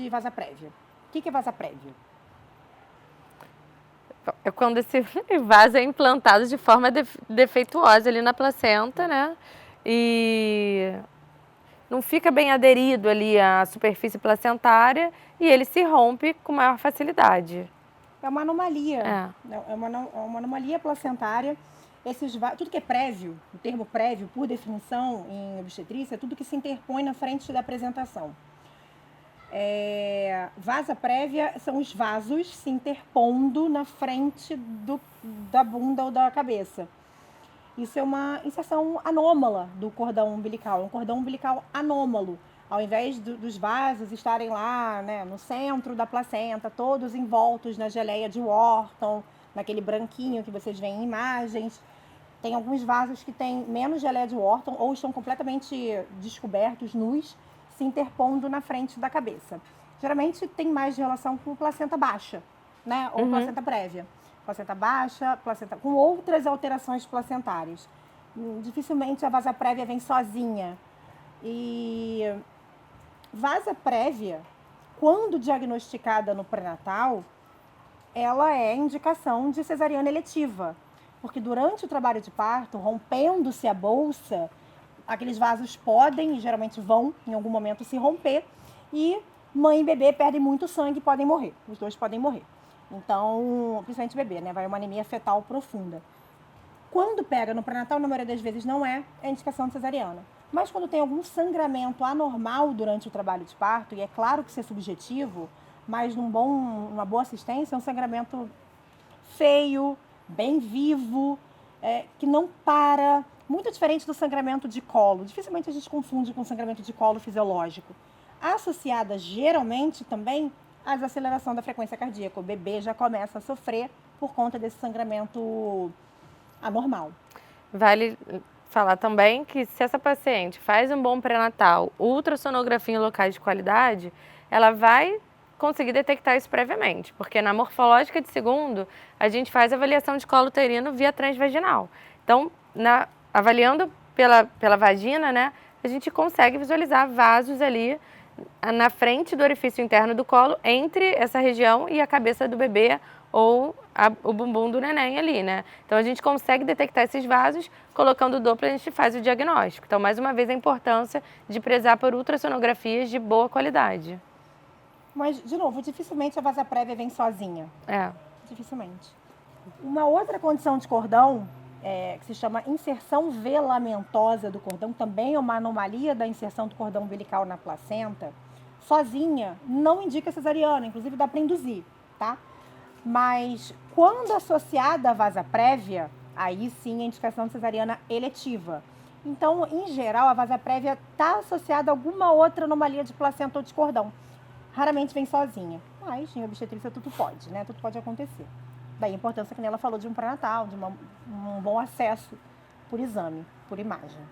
vasa prévia. O que é vasa prévia? É quando esse vaso é implantado de forma defeituosa ali na placenta, né? E não fica bem aderido ali à superfície placentária e ele se rompe com maior facilidade. É uma anomalia. É uma anomalia placentária. Tudo que é prévio, o termo prévio, por definição em obstetrícia, é tudo que se interpõe na frente da apresentação. Vasa prévia são os vasos se interpondo na frente da bunda ou da cabeça. Isso é uma inserção anômala do cordão umbilical, é um cordão umbilical anômalo. Ao invés dos vasos estarem lá, né, no centro da placenta, todos envoltos na geleia de Wharton, naquele branquinho que vocês veem em imagens. Tem alguns vasos que têm menos geleia de Wharton ou estão completamente descobertos, nus, se interpondo na frente da cabeça. Geralmente tem mais relação com placenta baixa, né? Ou placenta prévia. Placenta baixa, placenta com outras alterações placentárias. Dificilmente a vasa prévia vem sozinha. E vasa prévia, quando diagnosticada no pré-natal, ela é indicação de cesariana eletiva. Porque durante o trabalho de parto, rompendo-se a bolsa, aqueles vasos podem, e geralmente vão, em algum momento, se romper. E mãe e bebê perdem muito sangue e podem morrer. Os dois podem morrer. Então, principalmente bebê, né? Vai uma anemia fetal profunda. Quando pega no pré-natal, na maioria das vezes não é indicação de cesariana. Mas quando tem algum sangramento anormal durante o trabalho de parto, e é claro que isso é subjetivo, mas uma boa assistência é um sangramento feio, bem vivo, que não para, muito diferente do sangramento de colo. Dificilmente a gente confunde com sangramento de colo fisiológico. Associada geralmente também à desaceleração da frequência cardíaca. O bebê já começa a sofrer por conta desse sangramento anormal. Vale falar também que se essa paciente faz um bom pré-natal, ultrassonografia em locais de qualidade, ela vai conseguir detectar isso previamente, porque na morfológica de segundo, a gente faz avaliação de colo uterino via transvaginal. Então, avaliando pela vagina, né, a gente consegue visualizar vasos ali na frente do orifício interno do colo, entre essa região e a cabeça do bebê ou o bumbum do neném ali, né? Então, a gente consegue detectar esses vasos, colocando o Doppler, a gente faz o diagnóstico. Então, mais uma vez, a importância de prezar por ultrassonografias de boa qualidade. Mas, de novo, dificilmente a vasa prévia vem sozinha. Dificilmente. Uma outra condição de cordão, que se chama inserção velamentosa do cordão, também é uma anomalia da inserção do cordão umbilical na placenta, sozinha não indica cesariana, inclusive dá para induzir, tá? Mas quando associada à vasa prévia, aí sim a indicação de cesariana eletiva. Então, em geral, a vasa prévia está associada a alguma outra anomalia de placenta ou de cordão. Raramente vem sozinha, mas em obstetrícia tudo pode, né? Tudo pode acontecer. Daí a importância que ela falou de um pré-natal, de um bom acesso por exame, por imagem.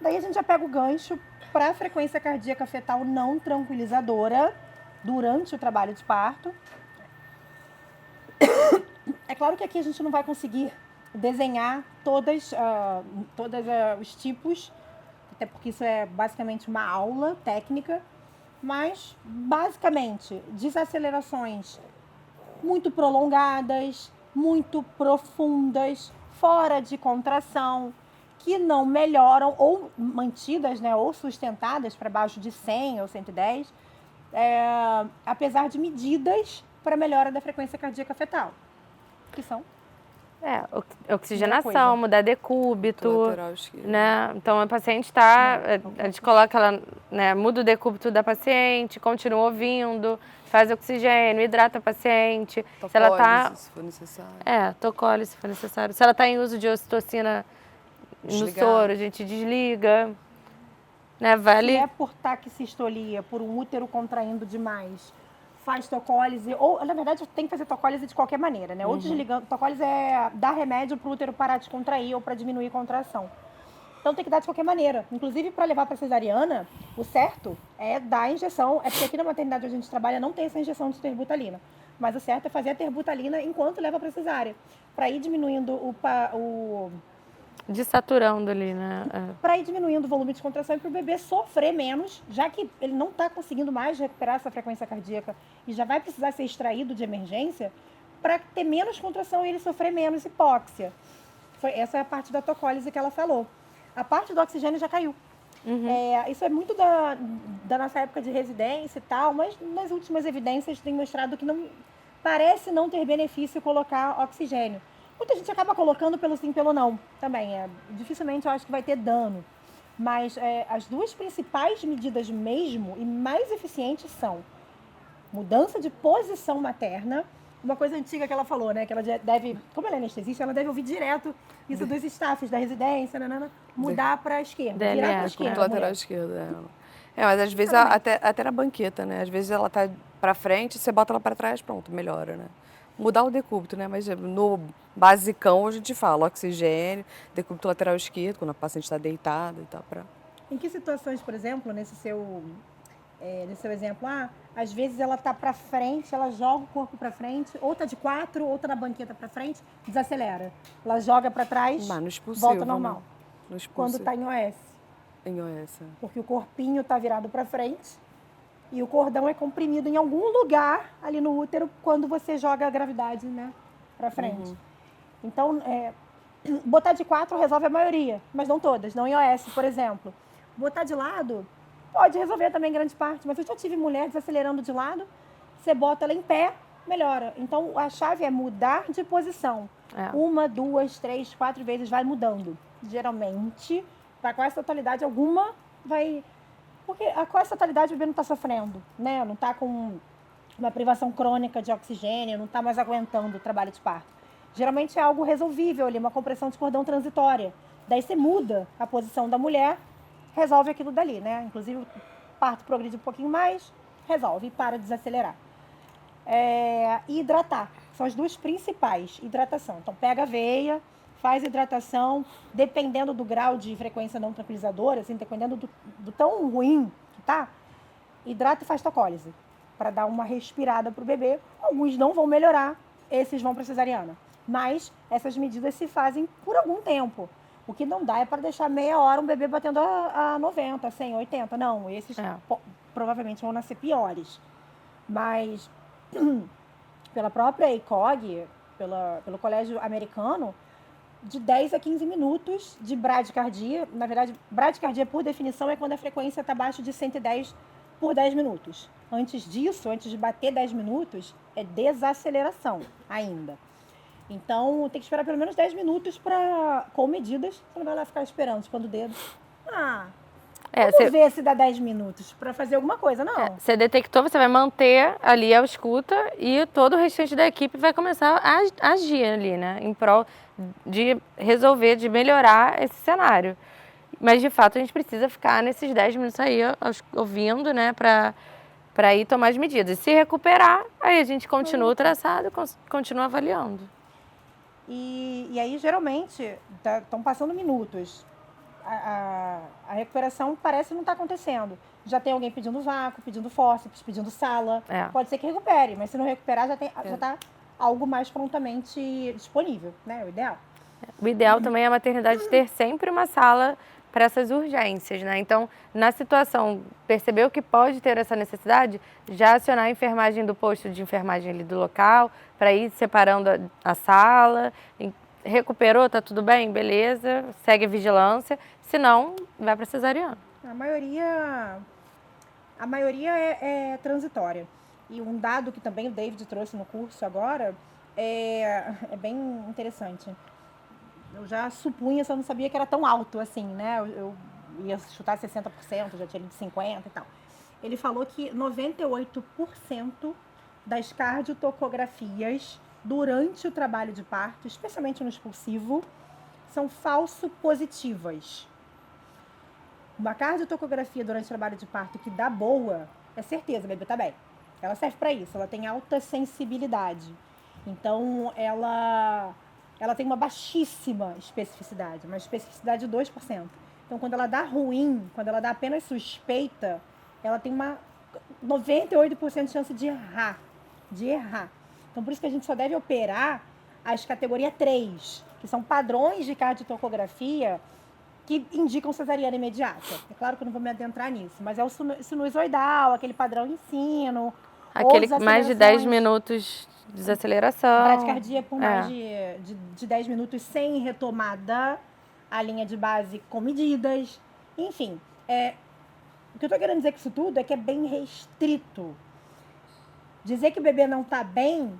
Daí a gente já pega o gancho para a frequência cardíaca fetal não tranquilizadora durante o trabalho de parto. É claro que aqui a gente não vai conseguir desenhar todos os tipos, até porque isso é basicamente uma aula técnica, mas basicamente desacelerações muito prolongadas, muito profundas, fora de contração, que não melhoram ou mantidas, né, ou sustentadas para baixo de 100 ou 110, apesar de medidas para melhora da frequência cardíaca fetal, que são oxigenação, mudar decúbito, né? Então a paciente está, a gente coloca ela, né, muda o decúbito da paciente, continua ouvindo, faz oxigênio, hidrata a paciente. Tocólise, se ela tá, se for necessário. Tocólise, se for necessário. Se ela está em uso de ocitocina no soro, a gente desliga, né? Se é por taquissistolia, por um útero contraindo demais, faz tocólise, ou na verdade tem que fazer tocólise de qualquer maneira, né? Ou desligando, tocólise é dar remédio para o útero parar de contrair ou para diminuir a contração. Então tem que dar de qualquer maneira. Inclusive para levar para cesariana, o certo é dar a injeção, é porque aqui na maternidade onde a gente trabalha não tem essa injeção de terbutalina, mas o certo é fazer a terbutalina enquanto leva para cesárea, para ir diminuindo desaturando ali, né? Para ir diminuindo o volume de contração e para o bebê sofrer menos, já que ele não está conseguindo mais recuperar essa frequência cardíaca e já vai precisar ser extraído de emergência, para ter menos contração e ele sofrer menos hipóxia. Essa é a parte da tocólise que ela falou. A parte do oxigênio já caiu. Isso é muito da nossa época de residência e tal, mas nas últimas evidências tem mostrado que parece não ter benefício colocar oxigênio. Muita gente acaba colocando pelo sim, pelo não também. Dificilmente eu acho que vai ter dano. Mas as duas principais medidas mesmo e mais eficientes são mudança de posição materna uma coisa antiga que ela falou, né? Que ela deve, como ela é anestesista, ela deve ouvir direto isso dos staffs da residência, mudar para a esquerda, DLE, virar para a claro. esquerda. Lateral mulher. esquerda. Mas às vezes Exatamente. até na banqueta, né? Às vezes ela tá para frente, você bota ela para trás, pronto, melhora, né? Mudar o decúbito, né? Mas no basicão a gente fala oxigênio, decúbito lateral esquerdo, quando a paciente está deitada e tal. Em que situações, por exemplo, nesse seu exemplo, às vezes ela tá para frente, ela joga o corpo para frente, ou tá de 4, ou tá na banqueta para frente, desacelera. Ela joga para trás, Mas no expulsivo, volta normal. né? No Quando expulsivo. tá em OS. Em OS. Porque o corpinho tá virado para frente e o cordão é comprimido em algum lugar ali no útero quando você joga a gravidade, né, para frente. Então, botar de 4 resolve a maioria, mas não todas, não em OS, por exemplo. Botar de lado pode resolver também grande parte, mas eu já tive mulher desacelerando de lado, você bota ela em pé, melhora. Então, a chave é mudar de posição. 1, 2, 3, 4 vezes vai mudando. Geralmente, para quase totalidade, alguma vai... Porque a quase totalidade o bebê não está sofrendo, né? Não está com uma privação crônica de oxigênio, não está mais aguentando o trabalho de parto. Geralmente é algo resolvível ali, uma compressão de cordão transitória. Daí você muda a posição da mulher, resolve aquilo dali, né? Inclusive o parto progride um pouquinho mais, resolve e para de desacelerar. E hidratar, são as duas principais, hidratação. Então pega a veia, faz hidratação, dependendo do grau de frequência não tranquilizadora, assim, dependendo do tão ruim que tá, hidrata e faz tocólise, para dar uma respirada pro bebê. Alguns não vão melhorar, esses vão para cesariana. Mas essas medidas se fazem por algum tempo. O que não dá é para deixar meia hora um bebê batendo a 90, 100, 80. Não, esses provavelmente vão nascer piores. Mas pela própria ECOG, pelo colégio americano, de 10 a 15 minutos de bradicardia. Na verdade, bradicardia, por definição, é quando a frequência está abaixo de 110 por 10 minutos. Antes disso, antes de bater 10 minutos, é desaceleração ainda. Então, tem que esperar pelo menos 10 minutos com medidas. Você não vai lá ficar esperando, expondo o dedo. Vamos ver se dá 10 minutos para fazer alguma coisa, não. Você detectou, você vai manter ali a escuta e todo o restante da equipe vai começar a agir ali, né? Em prol de resolver, de melhorar esse cenário. Mas, de fato, a gente precisa ficar nesses 10 minutos aí ouvindo, né? Para ir tomar as medidas. Se recuperar, aí a gente continua o traçado, continua avaliando. E aí, geralmente, estão passando minutos. A recuperação parece não estar acontecendo. Já tem alguém pedindo vácuo, pedindo fórceps, pedindo sala. Pode ser que recupere, mas se não recuperar, já está algo mais prontamente disponível, né? O ideal. O ideal também é a maternidade ter sempre uma sala para essas urgências, né? Então, na situação, percebeu que pode ter essa necessidade, já acionar a enfermagem do posto de enfermagem ali do local, para ir separando a sala. Recuperou, tá tudo bem? Beleza, segue a vigilância. Se não, vai para cesariana. A maioria é transitória. E um dado que também o David trouxe no curso agora é bem interessante. Eu já supunha, só não sabia que era tão alto assim, né? Eu ia chutar 60%, já tinha lido 50% e tal. Ele falou que 98% das cardiotocografias durante o trabalho de parto, especialmente no expulsivo, são falso positivas. Uma cardiotocografia durante o trabalho de parto que dá boa, é certeza, o bebê tá bem. Ela serve para isso, ela tem alta sensibilidade. Então, ela tem uma baixíssima especificidade, uma especificidade de 2%. Então, quando ela dá ruim, quando ela dá apenas suspeita, ela tem uma 98% de chance de errar. Então, por isso que a gente só deve operar as categoria 3, que são padrões de cardiotocografia que indicam cesariana imediata. É claro que eu não vou me adentrar nisso, mas é o sinusoidal, aquele padrão ensino. Aquele mais de 10 minutos de desaceleração. Bradicardia por mais de 10 minutos sem retomada, a linha de base com medidas. Enfim, o que eu estou querendo dizer com isso tudo é que é bem restrito. Dizer que o bebê não está bem,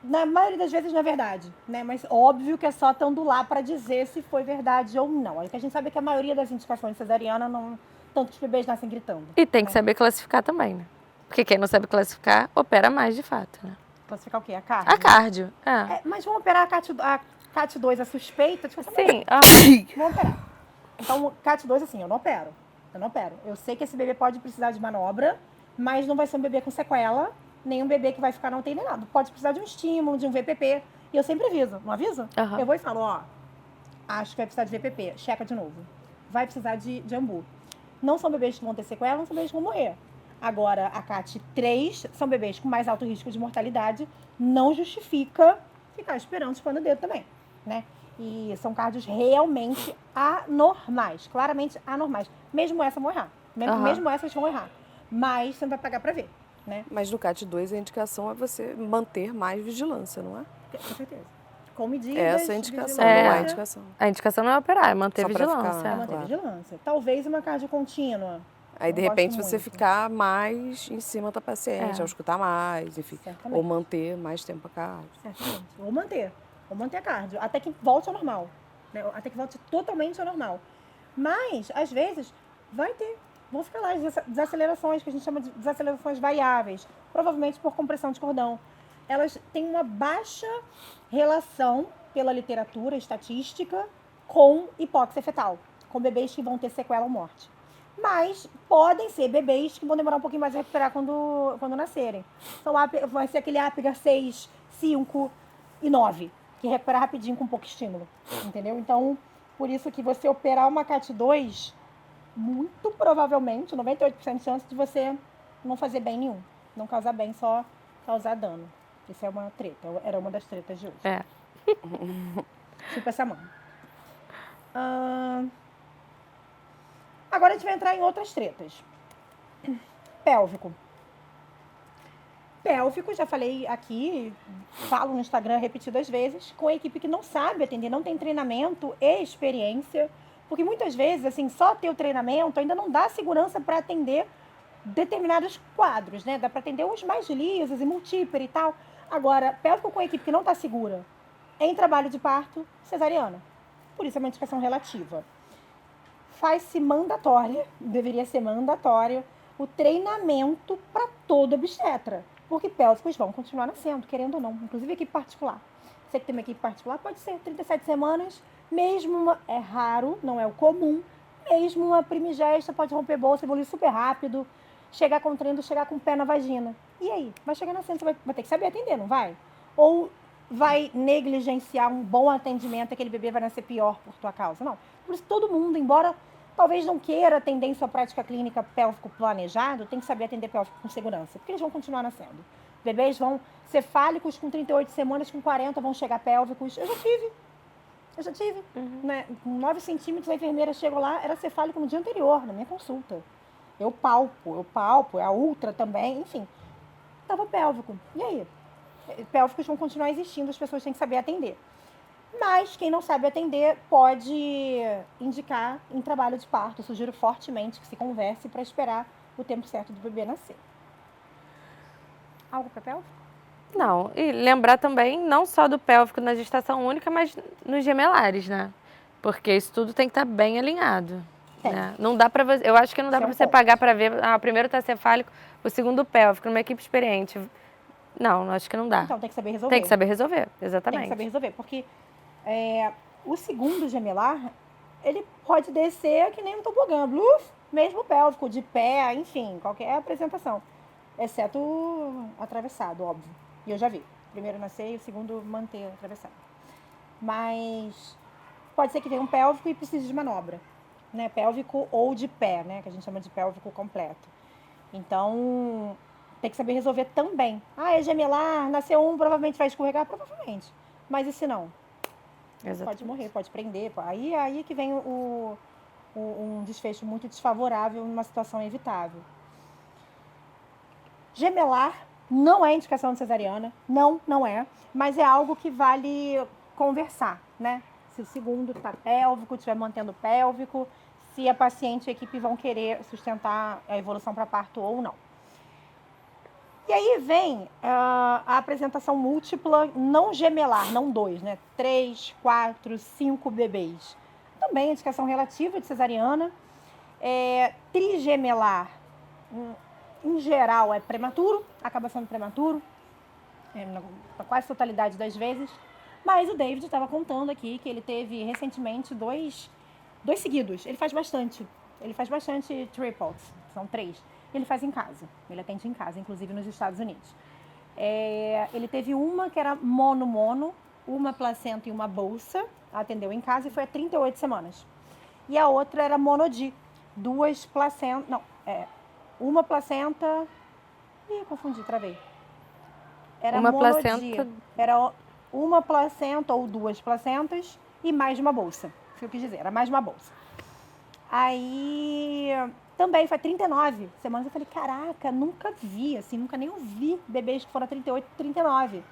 na maioria das vezes não é verdade, né? Mas óbvio que é só estando lá para dizer se foi verdade ou não. O que a gente sabe é que a maioria das indicações de cesariana, tantos bebês nascem gritando. E tem que saber classificar também, né? Porque quem não sabe classificar, opera mais de fato, né? Classificar o quê? A cardio? A cardio, é. Mas vamos operar a CAT2, a suspeita? Tipo, Sim, vamos operar. Então, CAT2, assim, eu não opero. Eu sei que esse bebê pode precisar de manobra, mas não vai ser um bebê com sequela, nem um bebê que vai ficar na UTI nem nada. Pode precisar de um estímulo, de um VPP. E eu sempre aviso. Não aviso? Aham. Eu vou e falo, ó, acho que vai precisar de VPP. Checa de novo. Vai precisar de ambu. Não são bebês que vão ter sequela, não são bebês que vão morrer. Agora, a CAT3 são bebês com mais alto risco de mortalidade. Não justifica ficar esperando chupando o dedo também, né? E são cardios realmente anormais, claramente anormais. Mesmo essa vão errar. Mesmo essas vão errar. Mas você não vai pagar pra ver, né? Mas no CAT2 a indicação é você manter mais vigilância, não é? Com certeza. Com medidas. Essa é a indicação, vigilância, não é a indicação. a indicação não é operar, é manter Só pra vigilância. ficar- É manter Claro. vigilância. Talvez uma cardio contínua. Aí, de Não repente, gosto você muito. ficar mais em cima da paciente, É. ao escutar mais, enfim. Certamente. Ou manter mais tempo a cardio. Certamente. Ou manter a cardio, até que volte ao normal, né? Até que volte totalmente ao normal. Mas, às vezes, vão ficar lá as desacelerações, que a gente chama de desacelerações variáveis, provavelmente por compressão de cordão. Elas têm uma baixa relação, pela literatura estatística, com hipóxia fetal, com bebês que vão ter sequela ou morte. Mas podem ser bebês que vão demorar um pouquinho mais a recuperar quando nascerem. Então, vai ser aquele Apgar 6, 5 e 9, que recupera rapidinho com pouco estímulo, entendeu? Então, por isso que você operar uma CAT2, muito provavelmente, 98% de chance de você não fazer bem nenhum. Não causar bem, só causar dano. Isso é uma treta, era uma das tretas de hoje. É. Chupa essa mão. Agora a gente vai entrar em outras tretas. Pélvico. Pélvico, já falei aqui, falo no Instagram repetidas vezes, com a equipe que não sabe atender, não tem treinamento e experiência. Porque muitas vezes, assim, só ter o treinamento ainda não dá segurança para atender determinados quadros, né? Dá para atender os mais lisos e multíper e tal. Agora, pélvico com a equipe que não está segura em trabalho de parto, cesariana. Por isso é uma indicação relativa. Faz-se mandatória, deveria ser mandatório, o treinamento para todo obstetra. Porque pélvicos vão continuar nascendo, querendo ou não. Inclusive equipe particular. Você que tem uma equipe particular, pode ser 37 semanas, mesmo é raro, não é o comum, mesmo uma primigesta pode romper bolsa, evoluir super rápido, chegar contraindo, chegar com o pé na vagina. E aí? Vai chegar nascendo, você vai ter que saber atender, não vai? Ou vai negligenciar um bom atendimento, aquele bebê vai nascer pior por tua causa? Não. Por isso todo mundo, embora talvez não queira atender em sua prática clínica pélvico planejado, tem que saber atender pélvico com segurança, porque eles vão continuar nascendo. Bebês vão cefálicos com 38 semanas, com 40 vão chegar pélvicos. Eu já tive. Né? Com 9 centímetros, a enfermeira chegou lá, era cefálico no dia anterior, na minha consulta. Eu palpo, a ultra também, enfim. Tava pélvico. E aí? Pélvicos vão continuar existindo, as pessoas têm que saber atender. Mas quem não sabe atender pode indicar em trabalho de parto. Eu sugiro fortemente que se converse para esperar o tempo certo do bebê nascer. Algo para pélvico? Não, e lembrar também não só do pélvico na gestação única, mas nos gemelares, né? Porque isso tudo tem que estar bem alinhado. Tem. Né? Não dá para você, eu acho que não dá Isso é para um você ponto. pagar para ver, o primeiro tá cefálico, o segundo pélvico, numa equipe experiente. Não, acho que não dá. Então tem que saber resolver. Tem que saber resolver, exatamente. Tem que saber resolver, porque o segundo gemelar, ele pode descer que nem um tobogã, bluf, mesmo pélvico, de pé, enfim, qualquer apresentação. Exceto o atravessado, óbvio. E eu já vi. O primeiro nascer e o segundo manter atravessado. Mas pode ser que venha um pélvico e precise de manobra. Né? Pélvico ou de pé, né? Que a gente chama de pélvico completo. Então, tem que saber resolver também. Ah, é gemelar, nasceu um, provavelmente vai escorregar? Provavelmente. Mas e se não? Exatamente. Pode morrer, pode prender. Aí que vem um desfecho muito desfavorável numa situação evitável. Gemelar não é indicação de cesariana, não é, mas é algo que vale conversar, né? Se o segundo está pélvico, estiver mantendo pélvico, se a paciente e a equipe vão querer sustentar a evolução para parto ou não. E aí vem a apresentação múltipla, não gemelar, não 2, né? 3, 4, 5 bebês. Também indicação relativa de cesariana. Trigemelar, em geral, é prematuro, acaba sendo prematuro. na quase totalidade das vezes. Mas o David estava contando aqui que ele teve recentemente dois seguidos. Ele faz bastante triples, são 3. Ele faz em casa, ele atende em casa, inclusive nos Estados Unidos. Ele teve uma que era mono, uma placenta e uma bolsa, atendeu em casa e foi há 38 semanas. E a outra era monodi, 2 placentas, uma placenta, confundi, travei. Era Uma monodi, placenta. era uma placenta ou 2 placentas e mais uma bolsa, foi o que eu quis dizer, era mais uma bolsa. Aí também foi 39 semanas, eu falei, caraca, nunca nem ouvi bebês que foram 38, 39.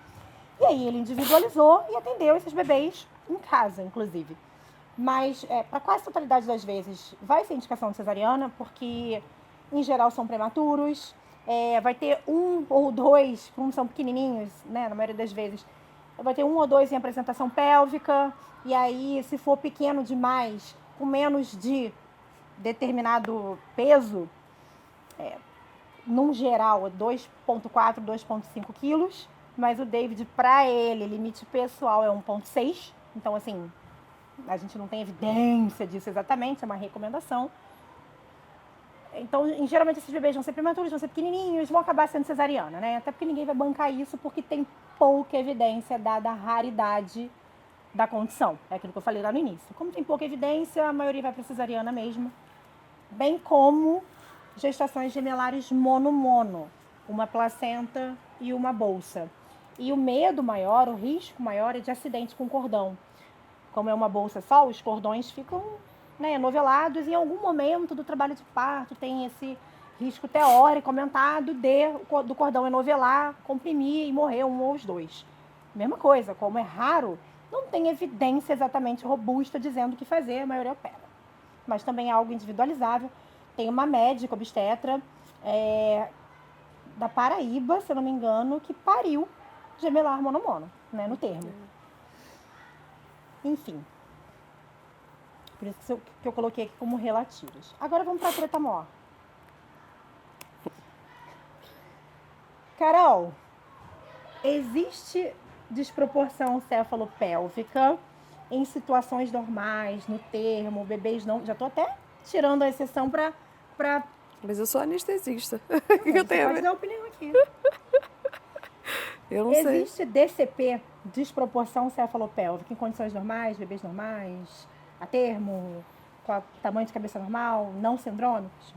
E aí ele individualizou e atendeu esses bebês em casa, inclusive. Mas para quase a totalidade das vezes vai ser indicação de cesariana, porque em geral são prematuros, vai ter 1 ou 2, como são pequenininhos, né, na maioria das vezes, vai ter 1 ou 2 em apresentação pélvica, e aí se for pequeno demais, com menos de determinado peso, num geral, 2,4, 2,5 quilos, mas o David, para ele, limite pessoal é 1,6. Então, assim, a gente não tem evidência disso exatamente, é uma recomendação. Então, geralmente, esses bebês vão ser prematuros, vão ser pequenininhos, vão acabar sendo cesariana, né? Até porque ninguém vai bancar isso, porque tem pouca evidência, dada a raridade da condição. É aquilo que eu falei lá no início. Como tem pouca evidência, a maioria vai para cesariana mesmo. Bem como gestações gemelares mono, uma placenta e uma bolsa. E o medo maior, o risco maior é de acidente com cordão. Como é uma bolsa só, os cordões ficam, né, novelados e em algum momento do trabalho de parto tem esse risco teórico aumentado do cordão enovelar, comprimir e morrer um ou os dois. Mesma coisa, como é raro, não tem evidência exatamente robusta dizendo o que fazer, a maioria opera. Mas também é algo individualizável. Tem uma médica obstetra da Paraíba, se eu não me engano, que pariu gemelar mono, né, no termo. Enfim. Por isso que eu coloquei aqui como relativos. Agora vamos para a treta maior. Carol, existe desproporção cefalopélvica em situações normais, no termo, bebês não... Já estou até tirando a exceção para... Mas eu sou anestesista. Eu tenho pode dar opinião aqui. Eu não sei. Existe DCP, desproporção cefalopélvica, em condições normais, bebês normais, a termo, com a tamanho de cabeça normal, não sindrômicos?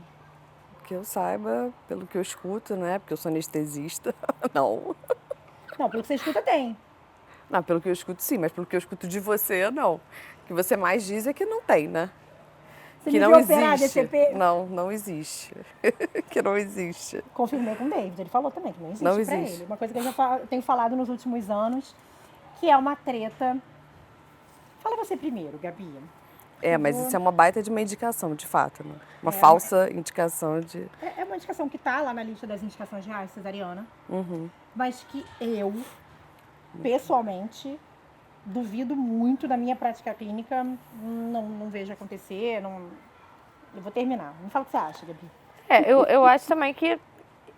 Que eu saiba, pelo que eu escuto, né? Porque eu sou anestesista, não. Não, pelo que você escuta tem. Não, pelo que eu escuto sim, mas pelo que eu escuto de você, não. O que você mais diz é que não tem, né? Você que me não viu operar existe. DCP? Não existe. Que não existe. Confirmei com o David, ele falou também que não existe, Não pra existe. ele. Uma coisa que eu já tenho falado nos últimos anos, que é uma treta. Fala você primeiro, Gabi. Mas isso é uma baita de uma indicação, de fato, né? Uma falsa indicação de... É uma indicação que está lá na lista das indicações reais, cesariana, mas que eu, pessoalmente, duvido muito da minha prática clínica, não vejo acontecer, Eu vou terminar. Me fala o que você acha, Gabi. Eu acho também que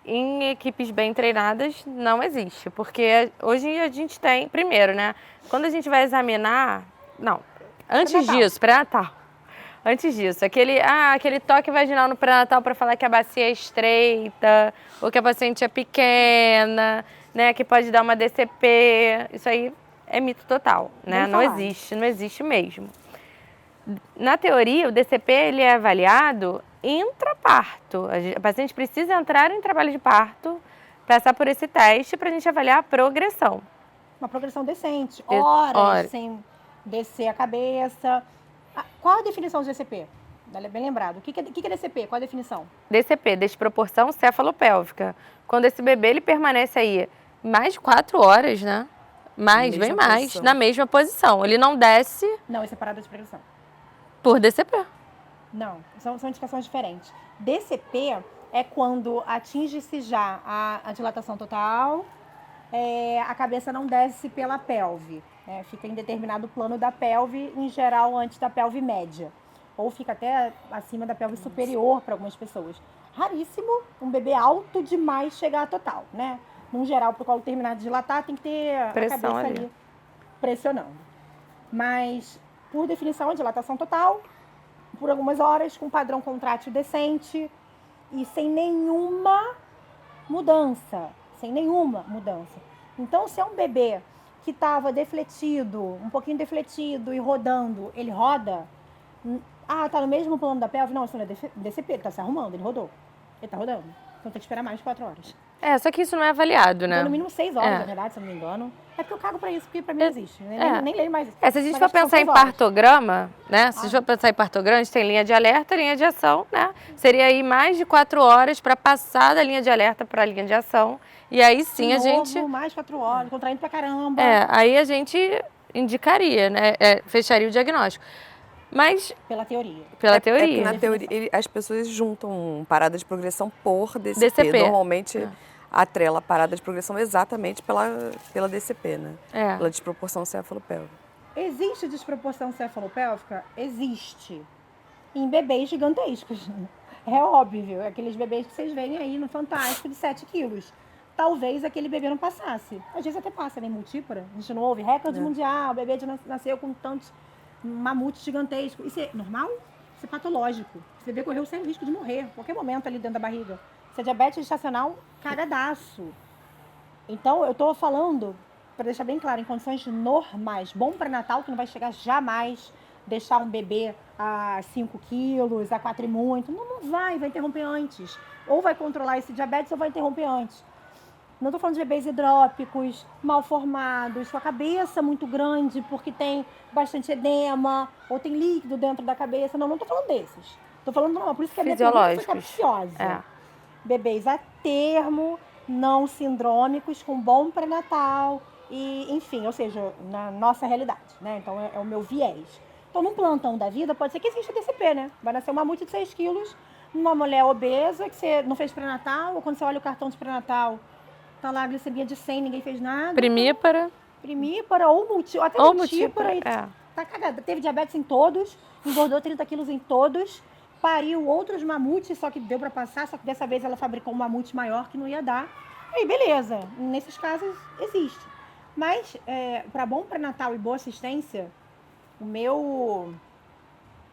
em equipes bem treinadas não existe, porque hoje a gente tem, primeiro, né, quando a gente vai examinar, pré-natal. Antes disso, aquele toque vaginal no pré-natal para falar que a bacia é estreita, ou que a paciente é pequena, né, que pode dar uma DCP, isso aí é mito total, né? Não existe mesmo. Na teoria, o DCP ele é avaliado intraparto. A paciente precisa entrar em trabalho de parto, passar por esse teste para a gente avaliar a progressão. Uma progressão decente, horas sem descer a cabeça. Qual a definição de DCP? Bem lembrado. O que é DCP? Qual a definição? DCP, desproporção cefalopélvica. Quando esse bebê ele permanece aí mais de 4 horas, né? Bem mais, na mesma posição. Ele não desce... Não, isso é parada de progressão. Por DCP. Não, são indicações diferentes. DCP é quando atinge-se já a dilatação total, a cabeça não desce pela pelve. Fica em determinado plano da pelve, em geral antes da pelve média. Ou fica até acima da pelve superior para algumas pessoas. Raríssimo um bebê alto demais chegar à total, né? num geral, para o colo terminar de dilatar, tem que ter Pressão a cabeça ali pressionando. Mas, por definição, a dilatação total, por algumas horas, com padrão contrátil decente e sem nenhuma mudança. Sem nenhuma mudança. Então, se é um bebê que estava defletido, um pouquinho defletido e rodando, ele roda. Tá no mesmo plano da pelve? Não, isso não é DCP, ele tá se arrumando, ele rodou. Ele tá rodando. Então tem que esperar mais de 4 horas. Só que isso não é avaliado, né? Então, no mínimo 6 horas, na verdade, se eu não me engano. É porque eu cago pra isso, porque pra mim não existe. Nem leio mais isso. Se a gente Mas for acho que são pensar em 6 horas. partograma, né? Se a gente for pensar em partograma, a gente tem linha de alerta, linha de ação, né? Seria aí mais de 4 horas para passar da linha de alerta para a linha de ação. E aí sim a gente... mais 4 horas, contraindo pra caramba. Aí a gente indicaria, né? Fecharia o diagnóstico. Mas... Pela teoria. Pela É porque teoria. na teoria as pessoas juntam parada de progressão por DCP. DCP. Normalmente atrela a parada de progressão exatamente pela DCP, né? Pela desproporção cefalopélvica. Existe desproporção cefalopélvica? Existe. Em bebês gigantescos. É óbvio. Aqueles bebês que vocês veem aí no Fantástico de 7 quilos. Talvez aquele bebê não passasse. Às vezes até passa, né? Multípara. A gente não ouve. Recorde mundial. O bebê nasceu com tantos mamutes gigantescos. Isso é normal? Isso é patológico. Esse bebê correu sem risco de morrer. A qualquer momento ali dentro da barriga. Isso é diabetes gestacional cagadaço. Então, eu tô falando, para deixar bem claro, em condições normais. Bom pré-natal, que não vai chegar jamais deixar um bebê a 5 quilos, a 4 e muito. Não vai interromper antes. Ou vai controlar esse diabetes ou vai interromper antes. Não estou falando de bebês hidrópicos, mal formados, com a cabeça muito grande porque tem bastante edema ou tem líquido dentro da cabeça. Não estou falando desses. Estou falando, não, por isso que a minha pergunta foi capciosa. Bebês a termo, não sindrômicos, com bom pré-natal e, enfim, ou seja, na nossa realidade, né? Então, é o meu viés. Então, num plantão da vida, pode ser que exista DCP, né? Vai nascer um mamute de 6 quilos, uma mulher obesa que você não fez pré-natal, ou quando você olha o cartão de pré-natal, tá lá a glicemia de 100, ninguém fez nada. Primípara ou multípara. Tá cagada. Teve diabetes em todos, engordou 30 quilos em todos, pariu outros mamutes, só que deu para passar, só que dessa vez ela fabricou um mamute maior que não ia dar. Aí, beleza. Nesses casos, existe. Mas, para bom pré-natal e boa assistência, o meu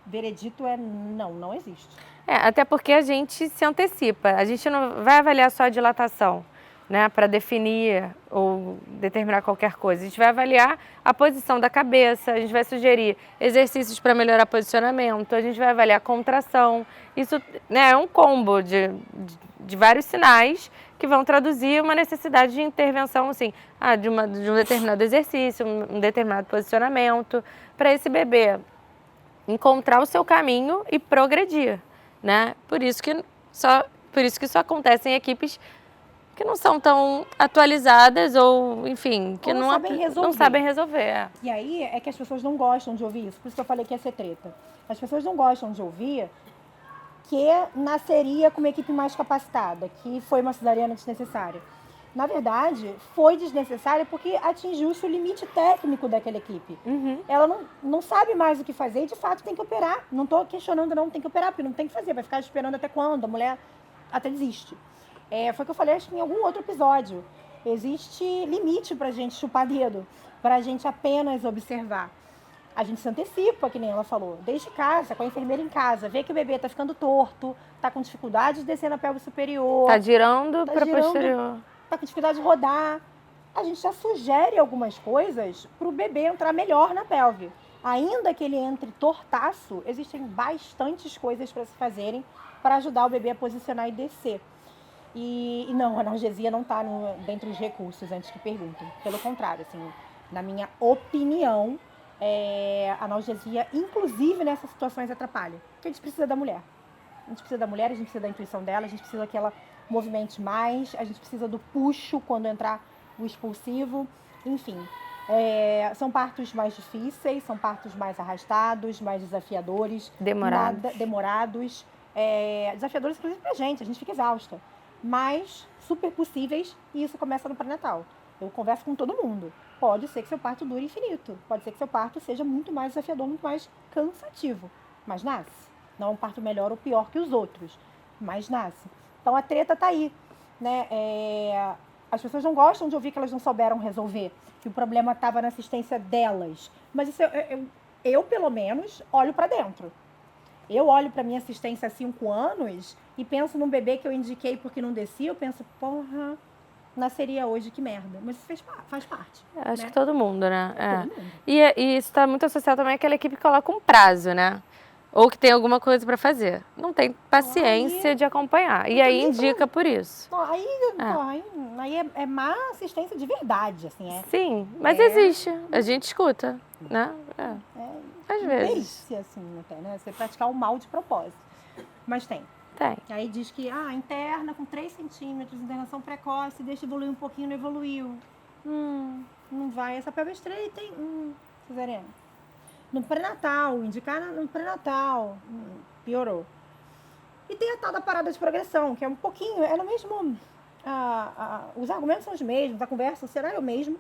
veredito é não existe. Até porque a gente se antecipa. A gente não vai avaliar só a dilatação, né, para definir ou determinar qualquer coisa. A gente vai avaliar a posição da cabeça, a gente vai sugerir exercícios para melhorar posicionamento, a gente vai avaliar a contração. Isso, né, é um combo de vários sinais que vão traduzir uma necessidade de intervenção, assim, de um determinado exercício, um determinado posicionamento, para esse bebê encontrar o seu caminho e progredir, né? Por isso que isso acontece em equipes que não são tão atualizadas ou, enfim, que não sabem resolver. E aí é que as pessoas não gostam de ouvir isso, por isso que eu falei que ia ser treta. As pessoas não gostam de ouvir que nasceria com uma equipe mais capacitada, que foi uma cesariana desnecessária. Na verdade, foi desnecessária porque atingiu-se o limite técnico daquela equipe. Ela não sabe mais o que fazer e, de fato, tem que operar. Não estou questionando, não, tem que operar, porque não tem que fazer. Vai ficar esperando até quando? A mulher até desiste. Foi o que eu falei, acho que em algum outro episódio. Existe limite para a gente chupar dedo, para a gente apenas observar. A gente se antecipa, que nem ela falou, desde casa, com a enfermeira em casa, vê que o bebê está ficando torto, está com dificuldade de descer na pelve superior. Está girando para posterior. Está com dificuldade de rodar. A gente já sugere algumas coisas para o bebê entrar melhor na pelve. Ainda que ele entre tortaço, existem bastantes coisas para se fazerem para ajudar o bebê a posicionar e descer. E não, a analgesia não está dentro dos recursos, antes que perguntem. Pelo contrário, assim, na minha opinião, a analgesia, inclusive nessas situações, atrapalha. Porque a gente precisa da mulher. A gente precisa da mulher, a gente precisa da intuição dela, a gente precisa que ela movimente mais, a gente precisa do puxo quando entrar o expulsivo. Enfim, são partos mais difíceis, são partos mais arrastados, mais desafiadores. Demorados. Desafiadores, inclusive, pra gente. A gente fica exausta. Mas super possíveis, e isso começa no pré-natal. Eu converso com todo mundo. Pode ser que seu parto dure infinito. Pode ser que seu parto seja muito mais desafiador, muito mais cansativo. Mas nasce. Não é um parto melhor ou pior que os outros. Mas nasce. Então, a treta tá aí. Né? As pessoas não gostam de ouvir que elas não souberam resolver, que o problema estava na assistência delas. Mas isso eu, pelo menos, olho para dentro. Eu olho para minha assistência há 5 anos e penso num bebê que eu indiquei porque não descia, eu penso, porra, nasceria hoje, que merda. Mas isso faz parte. Acho né? que todo mundo, né? Todo mundo. E isso está muito associado também àquela equipe que coloca um prazo, né? Ou que tem alguma coisa para fazer. Não tem paciência de acompanhar. E aí indica por isso. Aí é má assistência de verdade, assim. Sim, mas existe. A gente escuta, né? Às vezes. Delícia, assim, até, né? Você praticar o mal de propósito. Mas tem. Tem. Aí diz que, interna com 3 centímetros, internação precoce, deixa evoluir um pouquinho, não evoluiu. Não vai. Essa pelve estreita, hein? Cesariana. No pré-natal, indicar no pré-natal. Piorou. E tem a tal da parada de progressão, que é um pouquinho, é no mesmo... os argumentos são os mesmos, a conversa será o mesmo.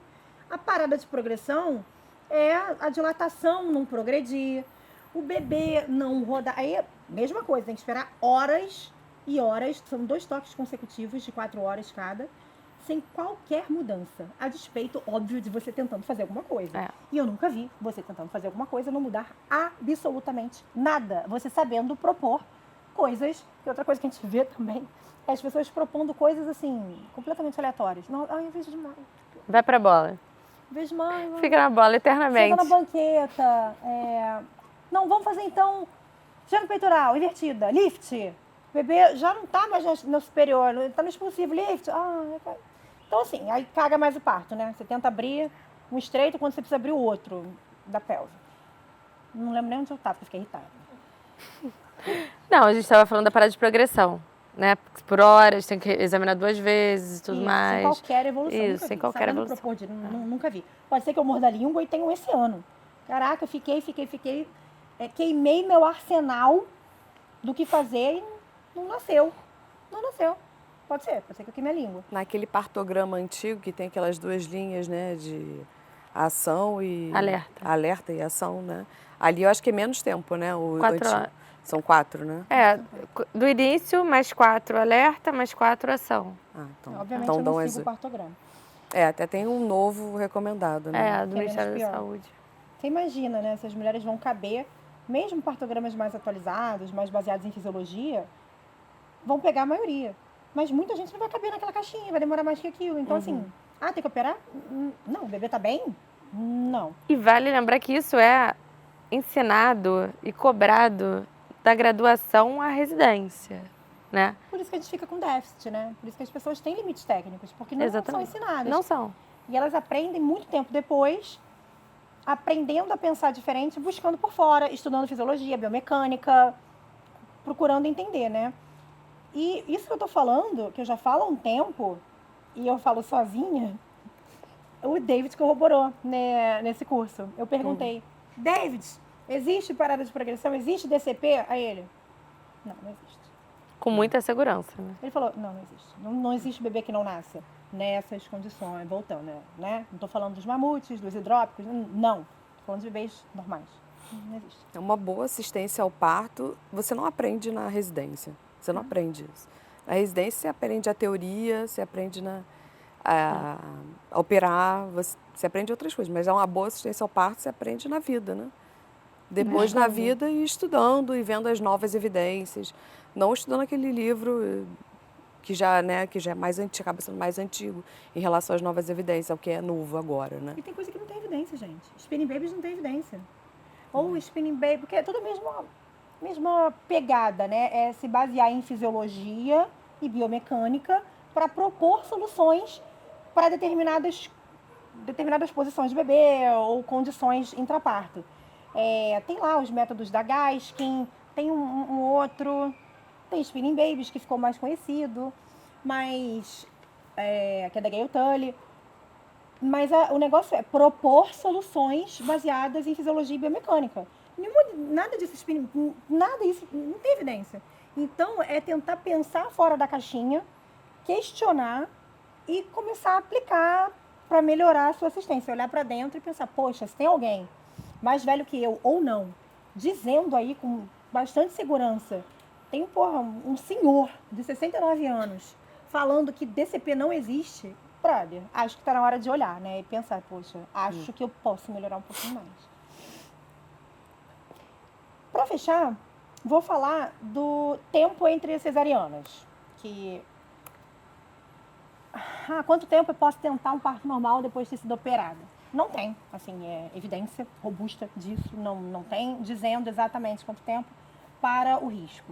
A parada de progressão é a dilatação não progredir, o bebê não rodar. Aí, mesma coisa, tem que esperar horas e horas, são 2 toques consecutivos de 4 horas cada, sem qualquer mudança. A despeito, óbvio, de você tentando fazer alguma coisa. E eu nunca vi você tentando fazer alguma coisa não mudar absolutamente nada. Você sabendo propor coisas, que outra coisa que a gente vê também, é as pessoas propondo coisas, assim, completamente aleatórias. Não, eu vejo demais. Vai pra bola. Vejo mais. Fica na bola eternamente. Fica na banqueta. Não, vamos fazer então, giro peitoral, invertida, lift. O bebê já não tá mais no superior, ele tá no expulsivo, lift. Então, assim, aí caga mais o parto, né? Você tenta abrir um estreito quando você precisa abrir o outro da pelve. Não lembro nem onde eu tava, porque fiquei irritada. Não, a gente estava falando da parada de progressão, né? Por horas, tem que examinar 2 vezes e tudo mais. Sem qualquer evolução. Isso, sem qualquer evolução. Nunca vi. Pode ser que eu morda a língua e tenho esse ano. Caraca, fiquei. Queimei meu arsenal do que fazer e não nasceu. Pode ser que eu queime a língua. Naquele partograma antigo que tem aquelas 2 linhas, né, de ação e... Alerta e ação, né? Ali eu acho que é menos tempo, né? 4 horas. São 4, né? Do início, mais 4 alerta, mais 4 ação. Obviamente então eu não sigo o partograma. Até tem um novo recomendado, né? Do Ministério da Saúde. Você imagina, né? Se as mulheres vão caber, mesmo partogramas mais atualizados, mais baseados em fisiologia, vão pegar a maioria. Mas muita gente não vai caber naquela caixinha, vai demorar mais que aquilo. Então, assim, tem que operar? Não, o bebê tá bem? Não. E vale lembrar que isso é ensinado e cobrado da graduação à residência, né? Por isso que a gente fica com déficit, né? Por isso que as pessoas têm limites técnicos, porque não são ensinadas. Não são. E elas aprendem muito tempo depois, aprendendo a pensar diferente, buscando por fora, estudando fisiologia, biomecânica, procurando entender, né? E isso que eu tô falando, que eu já falo há um tempo, e eu falo sozinha, o David corroborou, né, nesse curso. Eu perguntei, David, existe parada de progressão? Existe DCP? A ele, não existe. Com muita segurança, né? Ele falou, não existe. Não existe bebê que não nasce nessas condições, voltando, né? Não tô falando dos mamutes, dos hidrópicos, não. Tô falando de bebês normais. Não existe. É uma boa assistência ao parto, você não aprende na residência. Você não aprende isso. Na residência você aprende a teoria, você aprende a operar, você aprende outras coisas. Mas é uma boa assistência ao parto, você aprende na vida, né? Depois na vida e estudando e vendo as novas evidências. Não estudando aquele livro que já é mais antigo, acaba sendo mais antigo em relação às novas evidências, ao que é novo agora, né? E tem coisa que não tem evidência, gente. Spinning Babies não tem evidência. Ou Spinning Baby, porque é tudo a mesma pegada, né? É se basear em fisiologia e biomecânica para propor soluções para determinadas posições de bebê ou condições intraparto. Tem lá os métodos da Gaskin, tem um outro, tem Spinning Babies, que ficou mais conhecido, mas que é da Gayle Tully. Mas o negócio é propor soluções baseadas em fisiologia e biomecânica. Nada disso, nada disso, não tem evidência. Então, é tentar pensar fora da caixinha, questionar e começar a aplicar para melhorar a sua assistência. Olhar para dentro e pensar, poxa, se tem alguém mais velho que eu ou não, dizendo aí com bastante segurança, tem um senhor de 69 anos falando que DCP não existe, brother, acho que tá na hora de olhar, né? E pensar, poxa, acho que eu posso melhorar um pouquinho mais. Pra fechar, vou falar do tempo entre cesarianas. Quanto tempo eu posso tentar um parto normal depois de ter sido operada? Não tem, assim, evidência robusta disso, não tem, dizendo exatamente quanto tempo para o risco.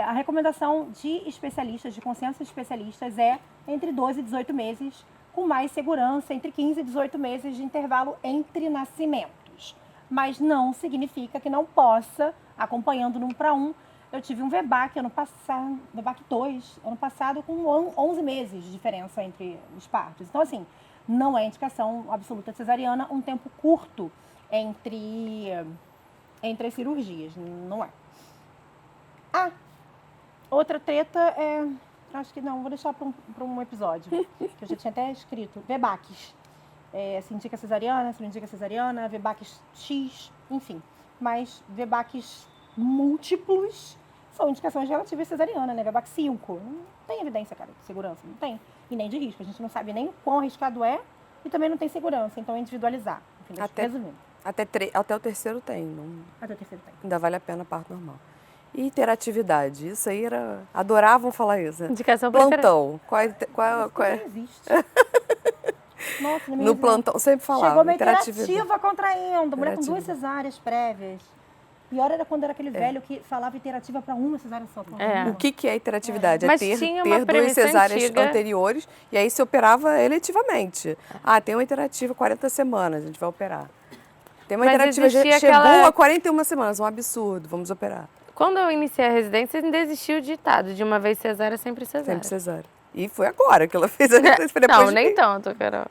A recomendação de especialistas, de consenso de especialistas, é entre 12 e 18 meses, com mais segurança, entre 15 e 18 meses de intervalo entre nascimentos. Mas não significa que não possa, acompanhando no 1 para 1. Eu tive um VBAC ano passado, VBAC 2, ano passado, com 11 meses de diferença entre os partos. Então, assim, não é indicação absoluta de cesariana, um tempo curto entre as cirurgias, não é. Outra treta acho que não, vou deixar para um episódio, que eu já tinha até escrito, VBACs. Se indica cesariana, se não indica cesariana, VBACs X, enfim. Mas VBACs múltiplos são indicações relativas à cesariana, né? VBAC 5, não tem evidência, cara, de segurança, não tem. E nem de risco, a gente não sabe nem quão arriscado é e também não tem segurança, então é individualizar. Resumindo. Até o terceiro tem. Até o terceiro tem. Ainda vale a pena parto normal. E interatividade, isso aí era... Adoravam falar isso, né? Indicação Plantão. Qual é? Não existe. Nossa, No plantão, sempre falava. Chegou uma interativa contraindo, mulher com 2 cesáreas prévias. Pior era quando era aquele velho que falava interativa para uma cesárea só. O que é interatividade? Mas ter tinha uma 2 premissa cesáreas antiga. anteriores e aí se operava eletivamente. Tem uma interativa 40 semanas, a gente vai operar. Tem uma Mas interativa, chegou existia aquela- a 41 semanas, um absurdo, vamos operar. Quando eu iniciei a residência, ainda existia o ditado de uma vez cesárea, sempre cesárea. Sempre cesárea. E foi agora que ela fez a residência, foi depois Não, de nem mim. tanto, Carol.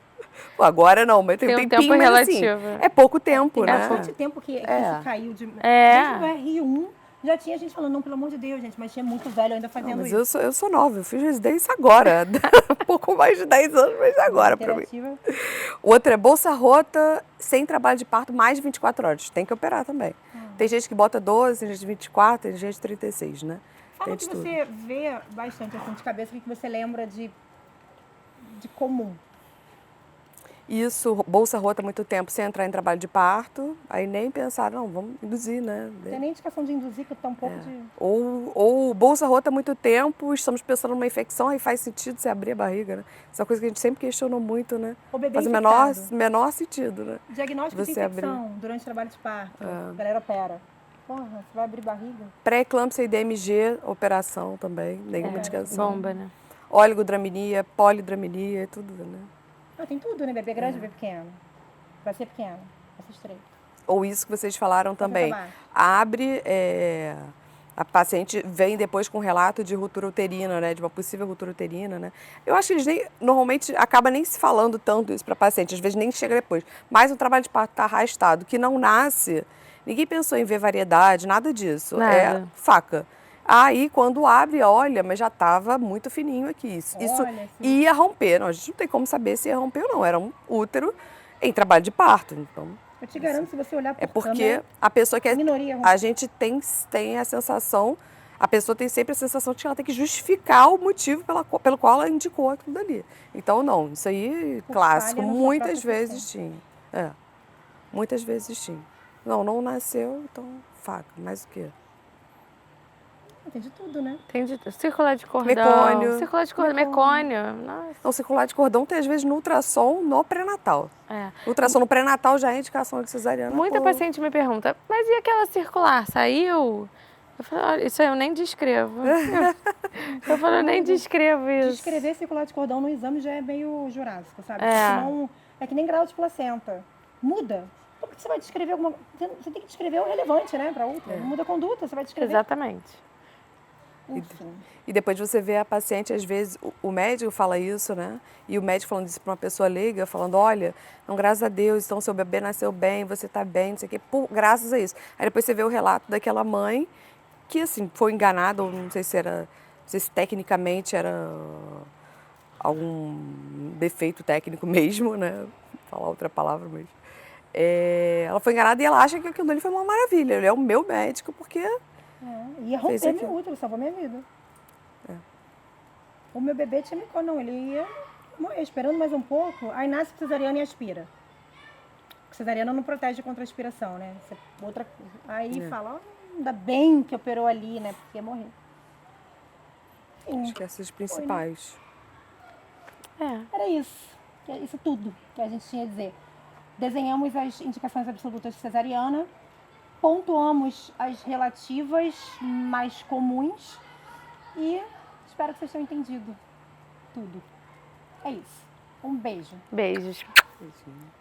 Pô, agora não, mas tem um Tem um tempinho, tempo mas assim, relativo. é pouco tempo, Tem né? bastante tempo que isso caiu de... É. Desde o R1, já tinha gente falando, não, pelo amor de Deus, gente, mas tinha muito velho ainda Não, fazendo mas isso. eu sou nova, eu fiz residência agora. Um pouco mais de 10 anos, mas agora pra mim. Interativa. O outro é bolsa rota, sem trabalho de parto, mais de 24 horas. Tem que operar também. Tem gente que bota 12, tem gente de 24, tem gente de 36, né? Fala Tem que de tudo. você vê bastante assim de cabeça, o que você lembra de comum. Isso, bolsa rota muito tempo sem entrar em trabalho de parto, aí nem pensar, não, vamos induzir, né? Não tem nem indicação de induzir, que tá um pouco de... Ou bolsa rota muito tempo, estamos pensando numa infecção, aí faz sentido você abrir a barriga, né? Essa é uma coisa que a gente sempre questionou muito, né? O bebê Faz o infectado. menor sentido, né? Diagnóstico de Você infecção durante o trabalho de parto. A galera opera. Porra, você vai abrir barriga? Pré-eclâmpsia e DMG, operação também, nenhuma indicação. Bomba, né? Oligodramenia, polidramenia, tudo, né? Tem tudo, né? Bebê grande, bebê pequeno. Vai ser pequeno, vai ser estreito. Ou isso que vocês falaram também. acabar. Abre, a paciente vem depois com relato de ruptura uterina, né? De uma possível ruptura uterina, né? Eu acho que eles normalmente acaba nem se falando tanto isso para paciente, às vezes nem chega depois. Mas o trabalho de parto está arrastado, que não nasce, ninguém pensou em ver variedade, nada disso. Nada. É faca. Aí, quando abre, olha, mas já estava muito fininho aqui. Isso Olha, assim. ia romper. Não, a gente não tem como saber se ia romper ou não. Era um útero em trabalho de parto. Então, Eu te garanto, se você olhar por é porque câmera, a pessoa quer... minoria. A gente tem a sensação... A pessoa tem sempre a sensação de que ela tem que justificar o motivo pelo qual ela indicou aquilo dali. Então, não. Isso aí, Por clássico. falha na sua Muitas própria vezes tinha. Muitas vezes tinha. Não nasceu, então faca. Mas o quê? Tem de tudo, né? Tem de circular de cordão. Mecônio. Circular de cordão, mecônio. Nossa. Então, circular de cordão tem, às vezes, no ultrassom no pré-natal. É. Ultrassom no pré-natal já é indicação de cesariana. Muita paciente me pergunta, mas e aquela circular? Saiu? Eu falo, olha, isso aí eu nem descrevo. Eu falo, eu nem descrevo isso. Descrever circular de cordão no exame já é meio jurássico, sabe? É. Senão, é que nem grau de placenta. Muda. Então, por que você vai descrever alguma... Você tem que descrever o relevante, né, para outra. Não muda a conduta, você vai descrever... Exatamente. Enfim. E depois você vê a paciente, às vezes, o médico fala isso, né? E o médico falando isso para uma pessoa leiga, falando, olha, não, graças a Deus, então seu bebê nasceu bem, você está bem, não sei o quê, graças a isso. Aí depois você vê o relato daquela mãe que, assim, foi enganada, ou não sei se tecnicamente era algum defeito técnico mesmo, né? Vou falar outra palavra mesmo. Ela foi enganada e ela acha que aquilo ali foi uma maravilha. Ele é o meu médico porque... Ia romper Fez meu útero, salvou minha vida. O meu bebê tinha micose, não, ele ia morrer, esperando mais um pouco, aí nasce cesariana e aspira. Cesariana não protege contra a aspiração, né? Outra, aí fala, ainda bem que operou ali, né? Porque ia morrer. Acho que essas principais. Era isso. Isso tudo que a gente tinha a dizer. Desenhamos as indicações absolutas de cesariana, pontuamos as relativas mais comuns e espero que vocês tenham entendido tudo. É isso. Um beijo. Beijos. Beijinho.